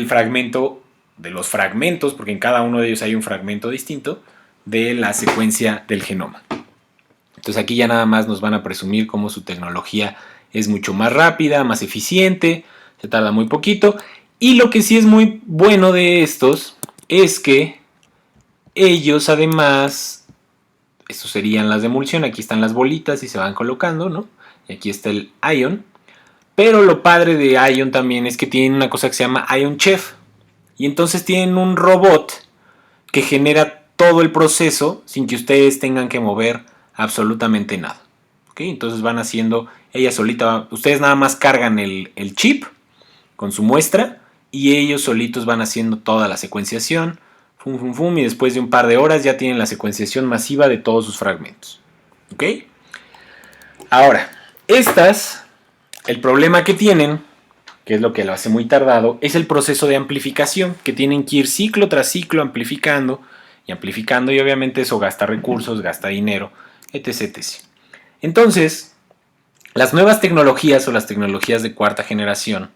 fragmento, de los fragmentos, porque en cada uno de ellos hay un fragmento distinto, de la secuencia del genoma. Entonces aquí ya nada más nos van a presumir cómo su tecnología es mucho más rápida, más eficiente, se tarda muy poquito. Y lo que sí es muy bueno de estos es que ellos además, estos serían las de emulsión, aquí están las bolitas y se van colocando, ¿no? Y aquí está el Ion. Pero lo padre de Ion también es que tienen una cosa que se llama Ion Chef. Y entonces tienen un robot que genera todo el proceso sin que ustedes tengan que mover absolutamente nada. ¿Okay? Entonces van haciendo ella solita. Ustedes nada más cargan el chip con su muestra y ellos solitos van haciendo toda la secuenciación. Fum, fum, fum, y después de un par de horas ya tienen la secuenciación masiva de todos sus fragmentos. ¿Ok? Ahora, el problema que tienen, que es lo que lo hace muy tardado, es el proceso de amplificación, que tienen que ir ciclo tras ciclo amplificando, y obviamente eso gasta recursos, gasta dinero, etc, etc. Entonces, las nuevas tecnologías o las tecnologías de cuarta generación,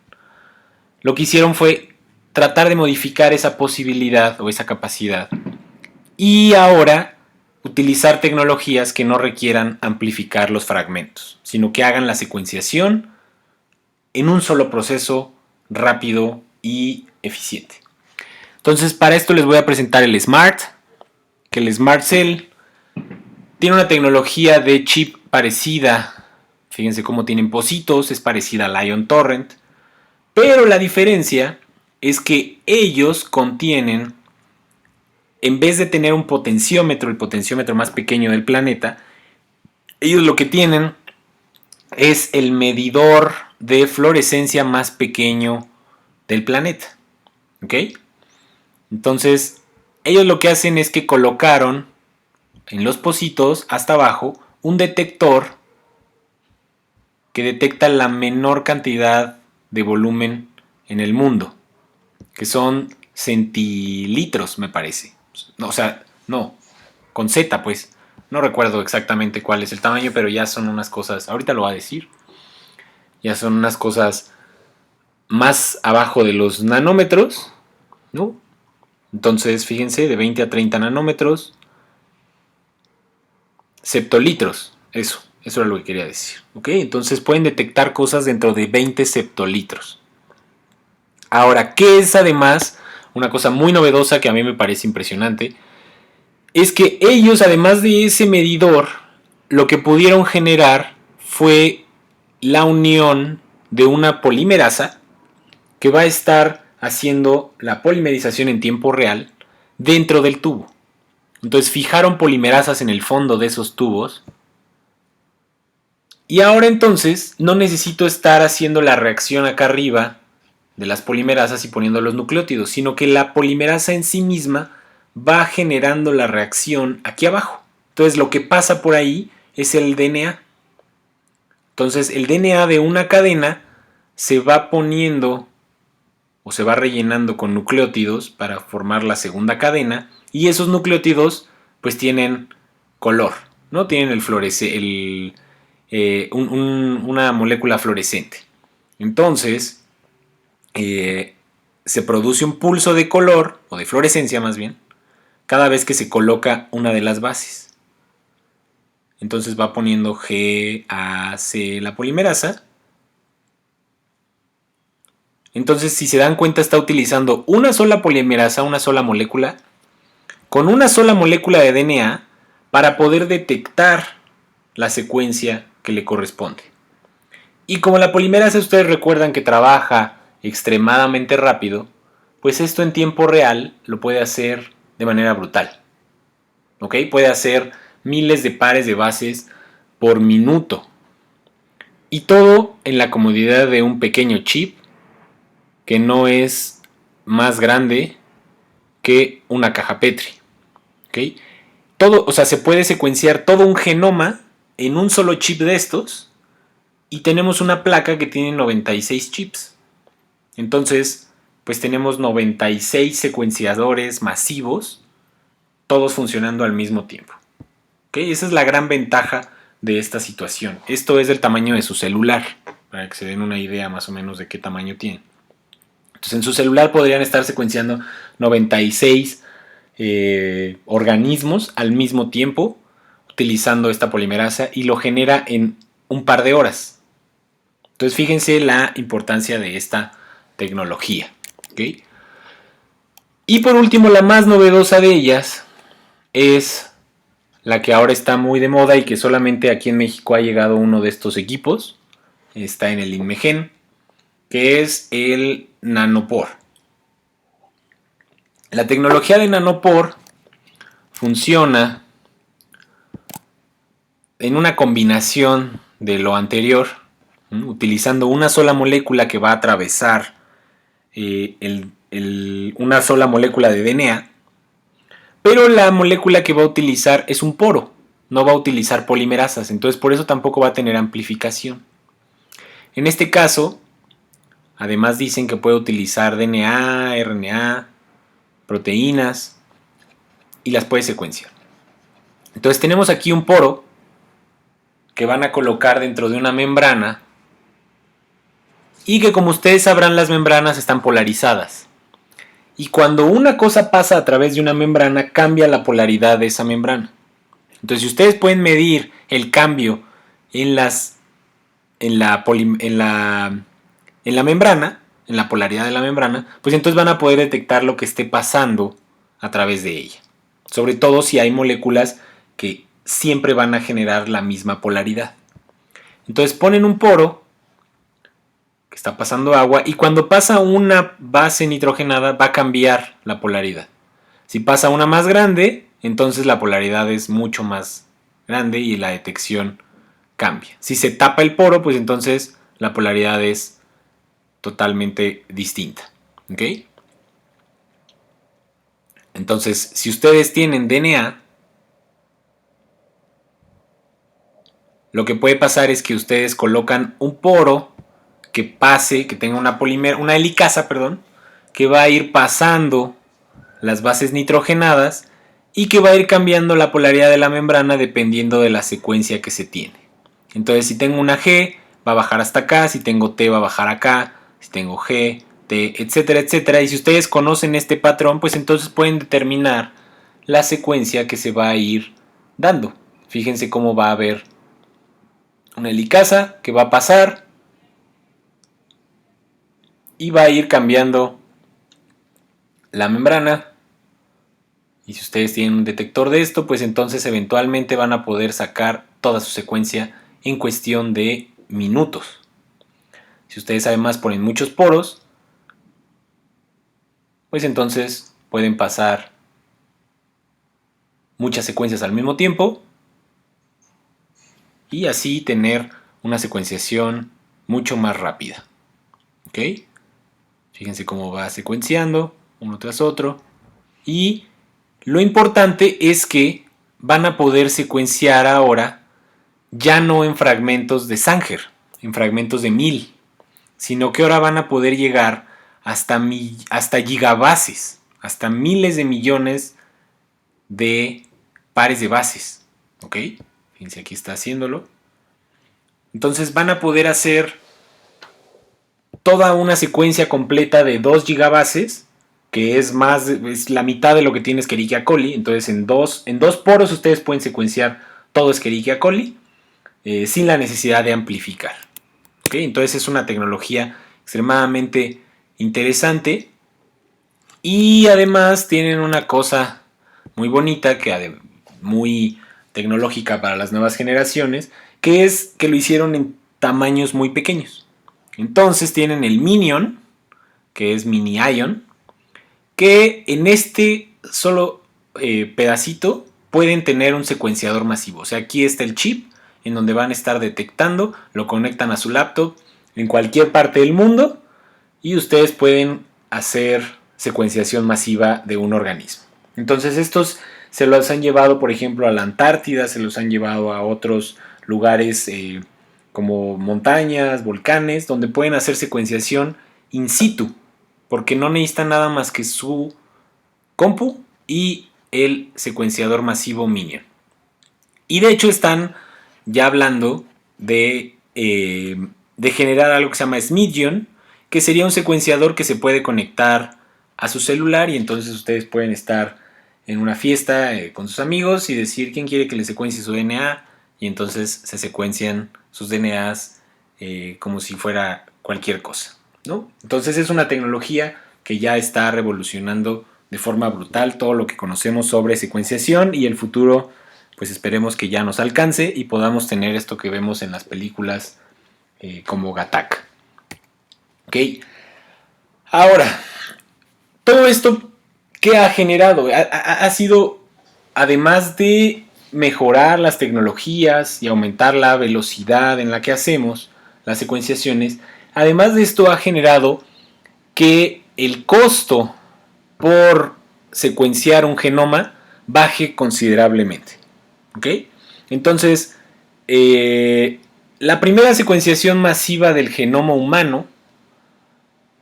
lo que hicieron fue tratar de modificar esa posibilidad o esa capacidad y ahora utilizar tecnologías que no requieran amplificar los fragmentos, sino que hagan la secuenciación en un solo proceso rápido y eficiente. Entonces, para esto les voy a presentar el Smart, que el Smart Cell tiene una tecnología de chip parecida. Fíjense cómo tienen pocitos, es parecida al Ion Torrent, pero la diferencia es que ellos contienen, en vez de tener un potenciómetro, el potenciómetro más pequeño del planeta, ellos lo que tienen es el medidor de fluorescencia más pequeño del planeta. ¿Ok? Entonces, ellos lo que hacen es que colocaron en los pocitos, hasta abajo, un detector que detecta la menor cantidad de volumen en el mundo, que son centilitros, me parece. No, con Z, pues. No recuerdo exactamente cuál es el tamaño, pero ya son unas cosas, ahorita lo voy a decir, ya son unas cosas más abajo de los nanómetros, ¿no? Entonces, fíjense, de 20 a 30 nanómetros, septolitros, eso era lo que quería decir, ¿ok? Entonces pueden detectar cosas dentro de 20 septolitros. Ahora, ¿qué es además una cosa muy novedosa que a mí me parece impresionante? Es que ellos, además de ese medidor, lo que pudieron generar fue la unión de una polimerasa que va a estar haciendo la polimerización en tiempo real dentro del tubo. Entonces fijaron polimerasas en el fondo de esos tubos. Y ahora entonces no necesito estar haciendo la reacción acá arriba de las polimerasas y poniendo los nucleótidos, sino que la polimerasa en sí misma va generando la reacción aquí abajo. Entonces lo que pasa por ahí es el DNA. Entonces el DNA de una cadena se va poniendo o se va rellenando con nucleótidos para formar la segunda cadena, y esos nucleótidos pues tienen color, ¿no? Tienen una molécula fluorescente. Entonces se produce un pulso de color, o de fluorescencia más bien, cada vez que se coloca una de las bases. Entonces va poniendo GAC la polimerasa. Entonces, si se dan cuenta, está utilizando una sola polimerasa, una sola molécula, con una sola molécula de DNA para poder detectar la secuencia que le corresponde. Y como la polimerasa, ustedes recuerdan que trabaja extremadamente rápido, pues esto en tiempo real lo puede hacer de manera brutal. ¿Ok? Puede hacer miles de pares de bases por minuto. Y todo en la comodidad de un pequeño chip que no es más grande que una caja Petri. ¿Okay? Se puede secuenciar todo un genoma en un solo chip de estos, y tenemos una placa que tiene 96 chips. Entonces, pues tenemos 96 secuenciadores masivos, todos funcionando al mismo tiempo. ¿Okay? Esa es la gran ventaja de esta situación. Esto es del tamaño de su celular, para que se den una idea más o menos de qué tamaño tiene. Entonces, en su celular podrían estar secuenciando 96 organismos al mismo tiempo, utilizando esta polimerasa, y lo genera en un par de horas. Entonces fíjense la importancia de esta tecnología. ¿Okay? Y por último, la más novedosa de ellas es la que ahora está muy de moda y que solamente aquí en México ha llegado uno de estos equipos. Está en el Inmegen, que es el Nanopore. La tecnología de Nanopore funciona en una combinación de lo anterior, utilizando una sola molécula que va a atravesar una sola molécula de DNA, pero la molécula que va a utilizar es un poro, no va a utilizar polimerasas, entonces por eso tampoco va a tener amplificación. En este caso, además dicen que puede utilizar DNA, RNA, proteínas y las puede secuenciar. Entonces tenemos aquí un poro que van a colocar dentro de una membrana y que, como ustedes sabrán, las membranas están polarizadas. Y cuando una cosa pasa a través de una membrana, cambia la polaridad de esa membrana. Entonces, si ustedes pueden medir el cambio en la membrana, en la polaridad de la membrana, pues entonces van a poder detectar lo que esté pasando a través de ella. Sobre todo si hay moléculas que siempre van a generar la misma polaridad. Entonces ponen un poro que está pasando agua y cuando pasa una base nitrogenada va a cambiar la polaridad. Si pasa una más grande, entonces la polaridad es mucho más grande y la detección cambia. Si se tapa el poro, pues entonces la polaridad es totalmente distinta. ¿Ok? Entonces, si ustedes tienen DNA, lo que puede pasar es que ustedes colocan un poro que pase, que tenga una helicasa, que va a ir pasando las bases nitrogenadas y que va a ir cambiando la polaridad de la membrana dependiendo de la secuencia que se tiene. Entonces, si tengo una G, va a bajar hasta acá, si tengo T, va a bajar acá, si tengo G, T, etcétera, etcétera. Y si ustedes conocen este patrón, pues entonces pueden determinar la secuencia que se va a ir dando. Fíjense cómo va a haber una helicasa que va a pasar y va a ir cambiando la membrana. Y si ustedes tienen un detector de esto, pues entonces eventualmente van a poder sacar toda su secuencia en cuestión de minutos. Si ustedes además ponen muchos poros, pues entonces pueden pasar muchas secuencias al mismo tiempo y así tener una secuenciación mucho más rápida. ¿Ok? Fíjense cómo va secuenciando uno tras otro. Y lo importante es que van a poder secuenciar ahora ya no en fragmentos de Sanger, en fragmentos de 1000, sino que ahora van a poder llegar hasta gigabases, hasta miles de millones de pares de bases. ¿Ok? Fíjense, aquí está haciéndolo. Entonces van a poder hacer toda una secuencia completa de 2 gigabases, que es la mitad de lo que tiene Escherichia coli. Entonces en dos poros ustedes pueden secuenciar todo Escherichia coli sin la necesidad de amplificar. ¿Okay? Entonces es una tecnología extremadamente interesante y además tienen una cosa muy bonita, muy tecnológica para las nuevas generaciones, que es que lo hicieron en tamaños muy pequeños. Entonces tienen el Minion, que es Mini Ion, que en este solo pedacito pueden tener un secuenciador masivo. O sea, aquí está el chip en donde van a estar detectando, lo conectan a su laptop en cualquier parte del mundo y ustedes pueden hacer secuenciación masiva de un organismo. Entonces estos se los han llevado, por ejemplo, a la Antártida, se los han llevado a otros lugares como montañas, volcanes, donde pueden hacer secuenciación in situ, porque no necesitan nada más que su compu y el secuenciador masivo Minion. Y de hecho están ya hablando de generar algo que se llama Smidion, que sería un secuenciador que se puede conectar a su celular y entonces ustedes pueden estar en una fiesta con sus amigos y decir quién quiere que le secuencie su DNA y entonces se secuencian sus DNAs como si fuera cualquier cosa, ¿no? Entonces es una tecnología que ya está revolucionando de forma brutal todo lo que conocemos sobre secuenciación, y el futuro pues esperemos que ya nos alcance y podamos tener esto que vemos en las películas como Gattaca. ¿Ok? Ahora, todo esto, ¿qué ha generado? Ha sido, además de mejorar las tecnologías y aumentar la velocidad en la que hacemos las secuenciaciones, además de esto ha generado que el costo por secuenciar un genoma baje considerablemente. ¿Ok? Entonces, la primera secuenciación masiva del genoma humano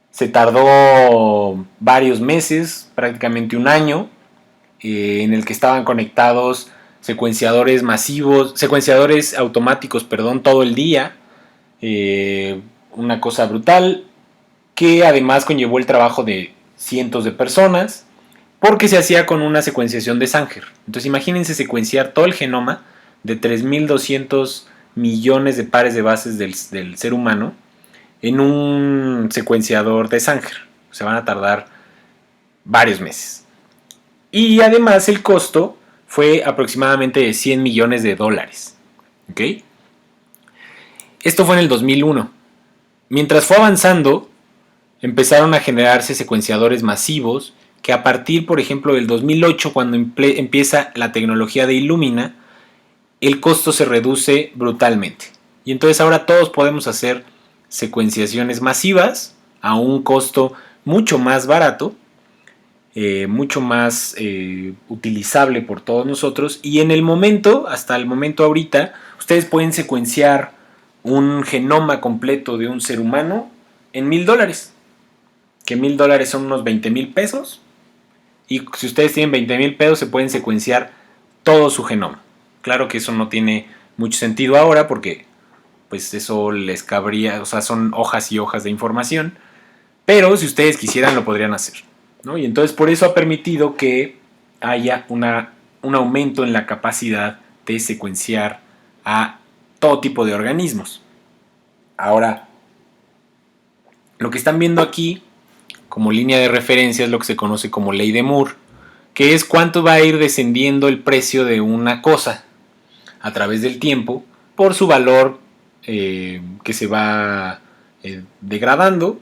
se tardó varios meses, prácticamente un año, en el que estaban conectados secuenciadores masivos, secuenciadores automáticos, perdón, todo el día. Una cosa brutal que además conllevó el trabajo de cientos de personas, porque se hacía con una secuenciación de Sanger. Entonces imagínense secuenciar todo el genoma de 3.200 millones de pares de bases del ser humano en un secuenciador de Sanger. Se van a tardar varios meses. Y además el costo fue aproximadamente de 100 millones de dólares. ¿Ok? Esto fue en el 2001. Mientras fue avanzando, empezaron a generarse secuenciadores masivos que a partir, por ejemplo, del 2008, cuando empieza la tecnología de Illumina, el costo se reduce brutalmente. Y entonces ahora todos podemos hacer secuenciaciones masivas a un costo mucho más barato, mucho más utilizable por todos nosotros. Y en el momento, hasta el momento ahorita, ustedes pueden secuenciar un genoma completo de un ser humano en $1,000. Que $1,000 son unos 20,000 pesos. Y si ustedes tienen 20,000 pesos, se pueden secuenciar todo su genoma. Claro que eso no tiene mucho sentido ahora porque pues eso les cabría, o sea, son hojas y hojas de información, pero si ustedes quisieran lo podrían hacer, ¿no? Y entonces por eso ha permitido que haya un aumento en la capacidad de secuenciar a todo tipo de organismos. Ahora, lo que están viendo aquí como línea de referencia es lo que se conoce como ley de Moore, que es cuánto va a ir descendiendo el precio de una cosa a través del tiempo por su valor que se va degradando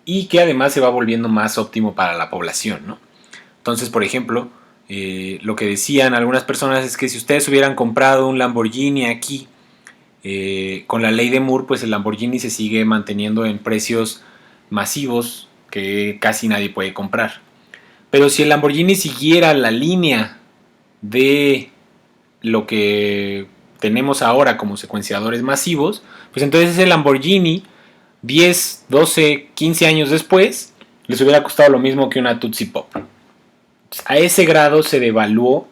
y que además se va volviendo más óptimo para la población, ¿no? Entonces, por ejemplo, lo que decían algunas personas es que si ustedes hubieran comprado un Lamborghini aquí, con la ley de Moore, pues el Lamborghini se sigue manteniendo en precios masivos que casi nadie puede comprar. Pero si el Lamborghini siguiera la línea de lo que tenemos ahora como secuenciadores masivos, pues entonces ese Lamborghini 10, 12, 15 años después les hubiera costado lo mismo que una Tootsie Pop. A ese grado se devaluó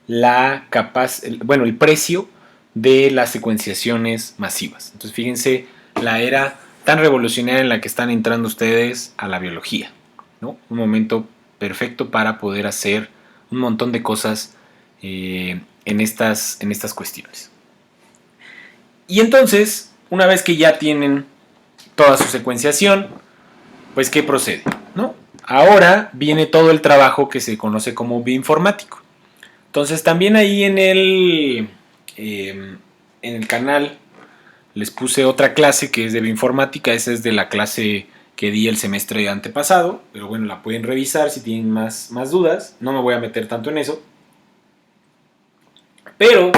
el precio de las secuenciaciones masivas. Entonces fíjense la era tan revolucionaria en la que están entrando ustedes a la biología, ¿no? Un momento perfecto para poder hacer un montón de cosas en estas cuestiones. Y entonces, una vez que ya tienen toda su secuenciación, pues ¿qué procede? ¿No? Ahora viene todo el trabajo que se conoce como bioinformático. Entonces también ahí en el canal les puse otra clase que es de bioinformática. Esa es de la clase que di el semestre antepasado, pero bueno, la pueden revisar si tienen más dudas. No me voy a meter tanto en eso. Pero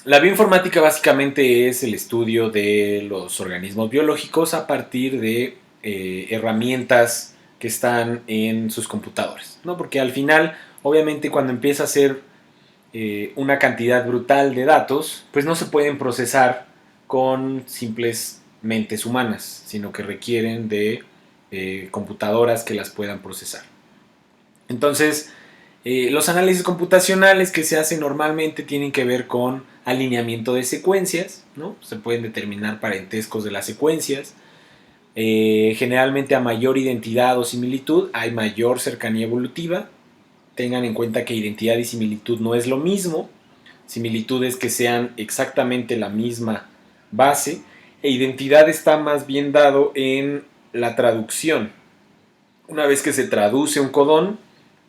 la bioinformática básicamente es el estudio de los organismos biológicos a partir de herramientas que están en sus computadores, ¿no? Porque al final, obviamente, cuando empieza a ser una cantidad brutal de datos, pues no se pueden procesar con simples mentes humanas, sino que requieren de computadoras que las puedan procesar. Entonces, los análisis computacionales que se hacen normalmente tienen que ver con alineamiento de secuencias, ¿no? Se pueden determinar parentescos de las secuencias. Generalmente a mayor identidad o similitud hay mayor cercanía evolutiva. Tengan en cuenta que identidad y similitud no es lo mismo. Similitud es que sean exactamente la misma base. E identidad está más bien dado en la traducción. Una vez que se traduce un codón,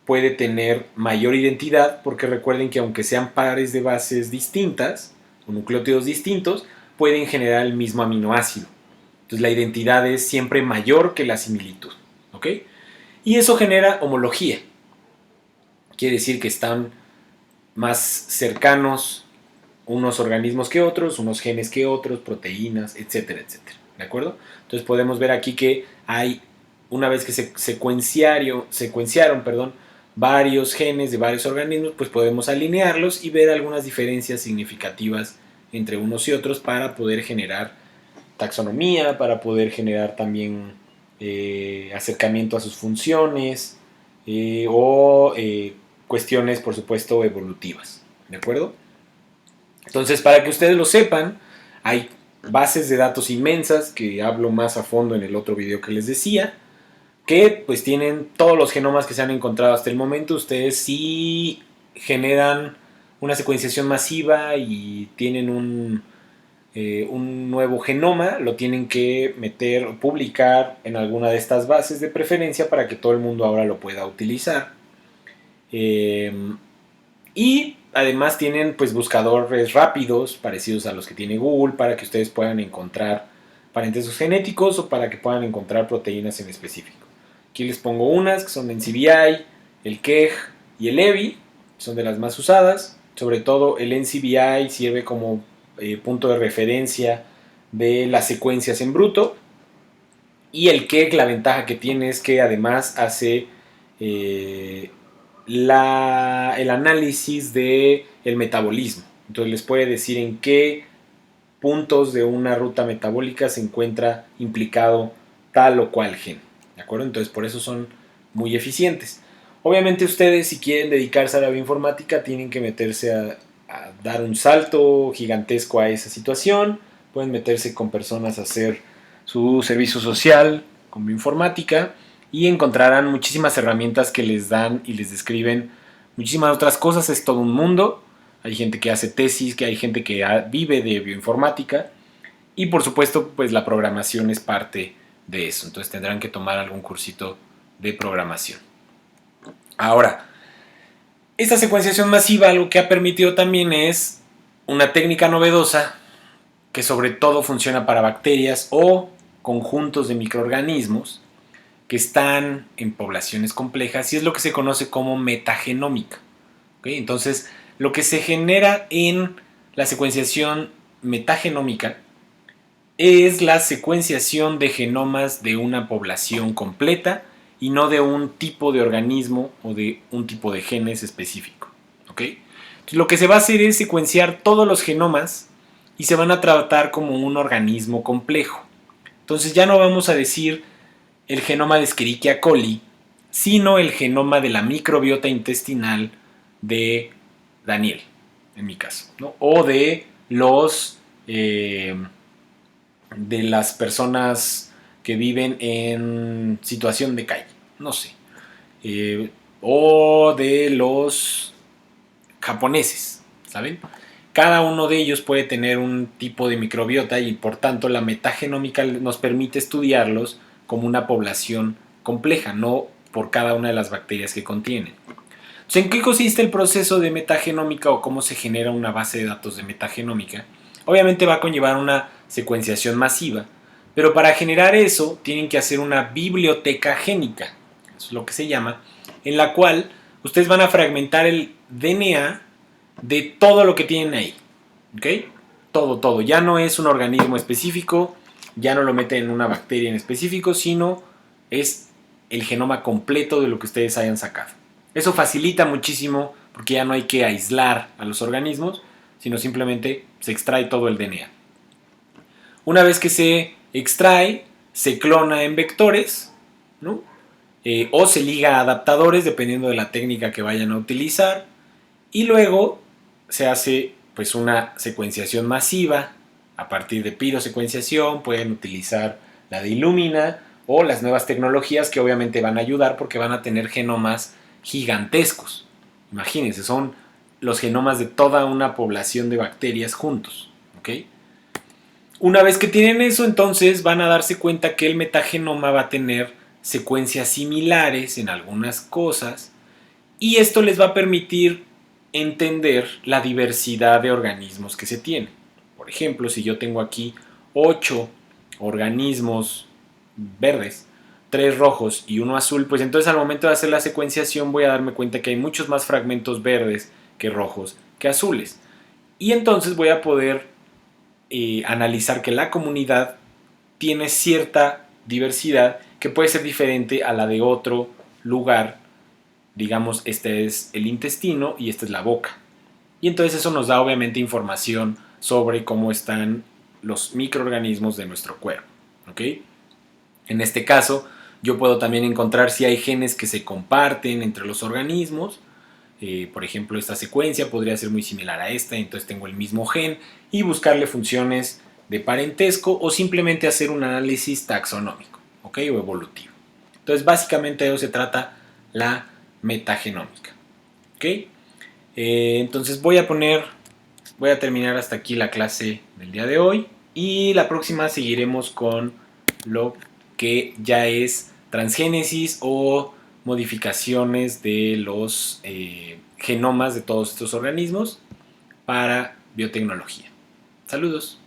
puede tener mayor identidad, porque recuerden que aunque sean pares de bases distintas, o nucleótidos distintos, pueden generar el mismo aminoácido. Entonces la identidad es siempre mayor que la similitud. ¿Ok? Y eso genera homología. Quiere decir que están más cercanos unos organismos que otros, unos genes que otros, proteínas, etcétera, etcétera. ¿De acuerdo? Entonces podemos ver aquí que hay, una vez que se secuenciaron, varios genes de varios organismos, pues podemos alinearlos y ver algunas diferencias significativas entre unos y otros para poder generar taxonomía, para poder generar también acercamiento a sus funciones o cuestiones, por supuesto, evolutivas. ¿De acuerdo? Entonces, para que ustedes lo sepan, hay bases de datos inmensas, que hablo más a fondo en el otro video que les decía, que pues tienen todos los genomas que se han encontrado hasta el momento. Ustedes sí generan una secuenciación masiva y tienen un nuevo genoma, lo tienen que meter, publicar en alguna de estas bases de preferencia para que todo el mundo ahora lo pueda utilizar. Y además tienen pues buscadores rápidos parecidos a los que tiene Google para que ustedes puedan encontrar parentescos genéticos o para que puedan encontrar proteínas en específico. Aquí les pongo unas que son el NCBI, el KEGG y el EBI, son de las más usadas. Sobre todo el NCBI sirve como punto de referencia de las secuencias en bruto. Y el KEGG, la ventaja que tiene es que además hace el análisis del metabolismo. Entonces les puede decir en qué puntos de una ruta metabólica se encuentra implicado tal o cual gen. ¿De acuerdo? Entonces por eso son muy eficientes. Obviamente ustedes, si quieren dedicarse a la bioinformática, tienen que meterse a dar un salto gigantesco a esa situación. Pueden meterse con personas a hacer su servicio social con bioinformática y encontrarán muchísimas herramientas que les dan y les describen muchísimas otras cosas. Es todo un mundo. Hay gente que hace tesis, que hay gente que vive de bioinformática y por supuesto pues la programación es parte de eso. Entonces tendrán que tomar algún cursito de programación. Ahora, esta secuenciación masiva lo que ha permitido también es una técnica novedosa que sobre todo funciona para bacterias o conjuntos de microorganismos que están en poblaciones complejas y es lo que se conoce como metagenómica. ¿Okay? Entonces, lo que se genera en la secuenciación metagenómica es la secuenciación de genomas de una población completa y no de un tipo de organismo o de un tipo de genes específico. ¿Okay? Entonces, lo que se va a hacer es secuenciar todos los genomas y se van a tratar como un organismo complejo. Entonces ya no vamos a decir el genoma de Escherichia coli, sino el genoma de la microbiota intestinal de Daniel, en mi caso, ¿no? O de de las personas que viven en situación de calle, no sé, o de los japoneses, ¿saben? Cada uno de ellos puede tener un tipo de microbiota y por tanto la metagenómica nos permite estudiarlos como una población compleja, no por cada una de las bacterias que contienen. Entonces, ¿en qué consiste el proceso de metagenómica o cómo se genera una base de datos de metagenómica? Obviamente va a conllevar una secuenciación masiva, pero para generar eso tienen que hacer una biblioteca génica, eso es lo que se llama, en la cual ustedes van a fragmentar el DNA de todo lo que tienen ahí. ¿Ok? Todo. Ya no es un organismo específico, ya no lo meten en una bacteria en específico, sino es el genoma completo de lo que ustedes hayan sacado. Eso facilita muchísimo porque ya no hay que aislar a los organismos, sino simplemente se extrae todo el DNA. Una vez que se extrae, se clona en vectores, ¿no? O se liga a adaptadores dependiendo de la técnica que vayan a utilizar y luego se hace pues una secuenciación masiva a partir de pirosecuenciación. Pueden utilizar la de Illumina o las nuevas tecnologías que obviamente van a ayudar porque van a tener genomas gigantescos. Imagínense, son los genomas de toda una población de bacterias juntos. ¿Okay? Una vez que tienen eso, entonces van a darse cuenta que el metagenoma va a tener secuencias similares en algunas cosas y esto les va a permitir entender la diversidad de organismos que se tiene. Por ejemplo, si yo tengo aquí 8 organismos verdes, 3 rojos y uno azul, pues entonces al momento de hacer la secuenciación voy a darme cuenta que hay muchos más fragmentos verdes que rojos que azules. Y entonces voy a poder analizar que la comunidad tiene cierta diversidad que puede ser diferente a la de otro lugar. Digamos, este es el intestino y esta es la boca. Y entonces eso nos da obviamente información sobre cómo están los microorganismos de nuestro cuerpo. ¿Ok? En este caso, yo puedo también encontrar si hay genes que se comparten entre los organismos. Por ejemplo, esta secuencia podría ser muy similar a esta, entonces tengo el mismo gen y buscarle funciones de parentesco o simplemente hacer un análisis taxonómico, ¿ok? O evolutivo. Entonces, básicamente de eso se trata la metagenómica, ¿ok? Entonces voy a terminar hasta aquí la clase del día de hoy y la próxima seguiremos con lo que ya es transgénesis o modificaciones de los genomas de todos estos organismos para biotecnología. Saludos.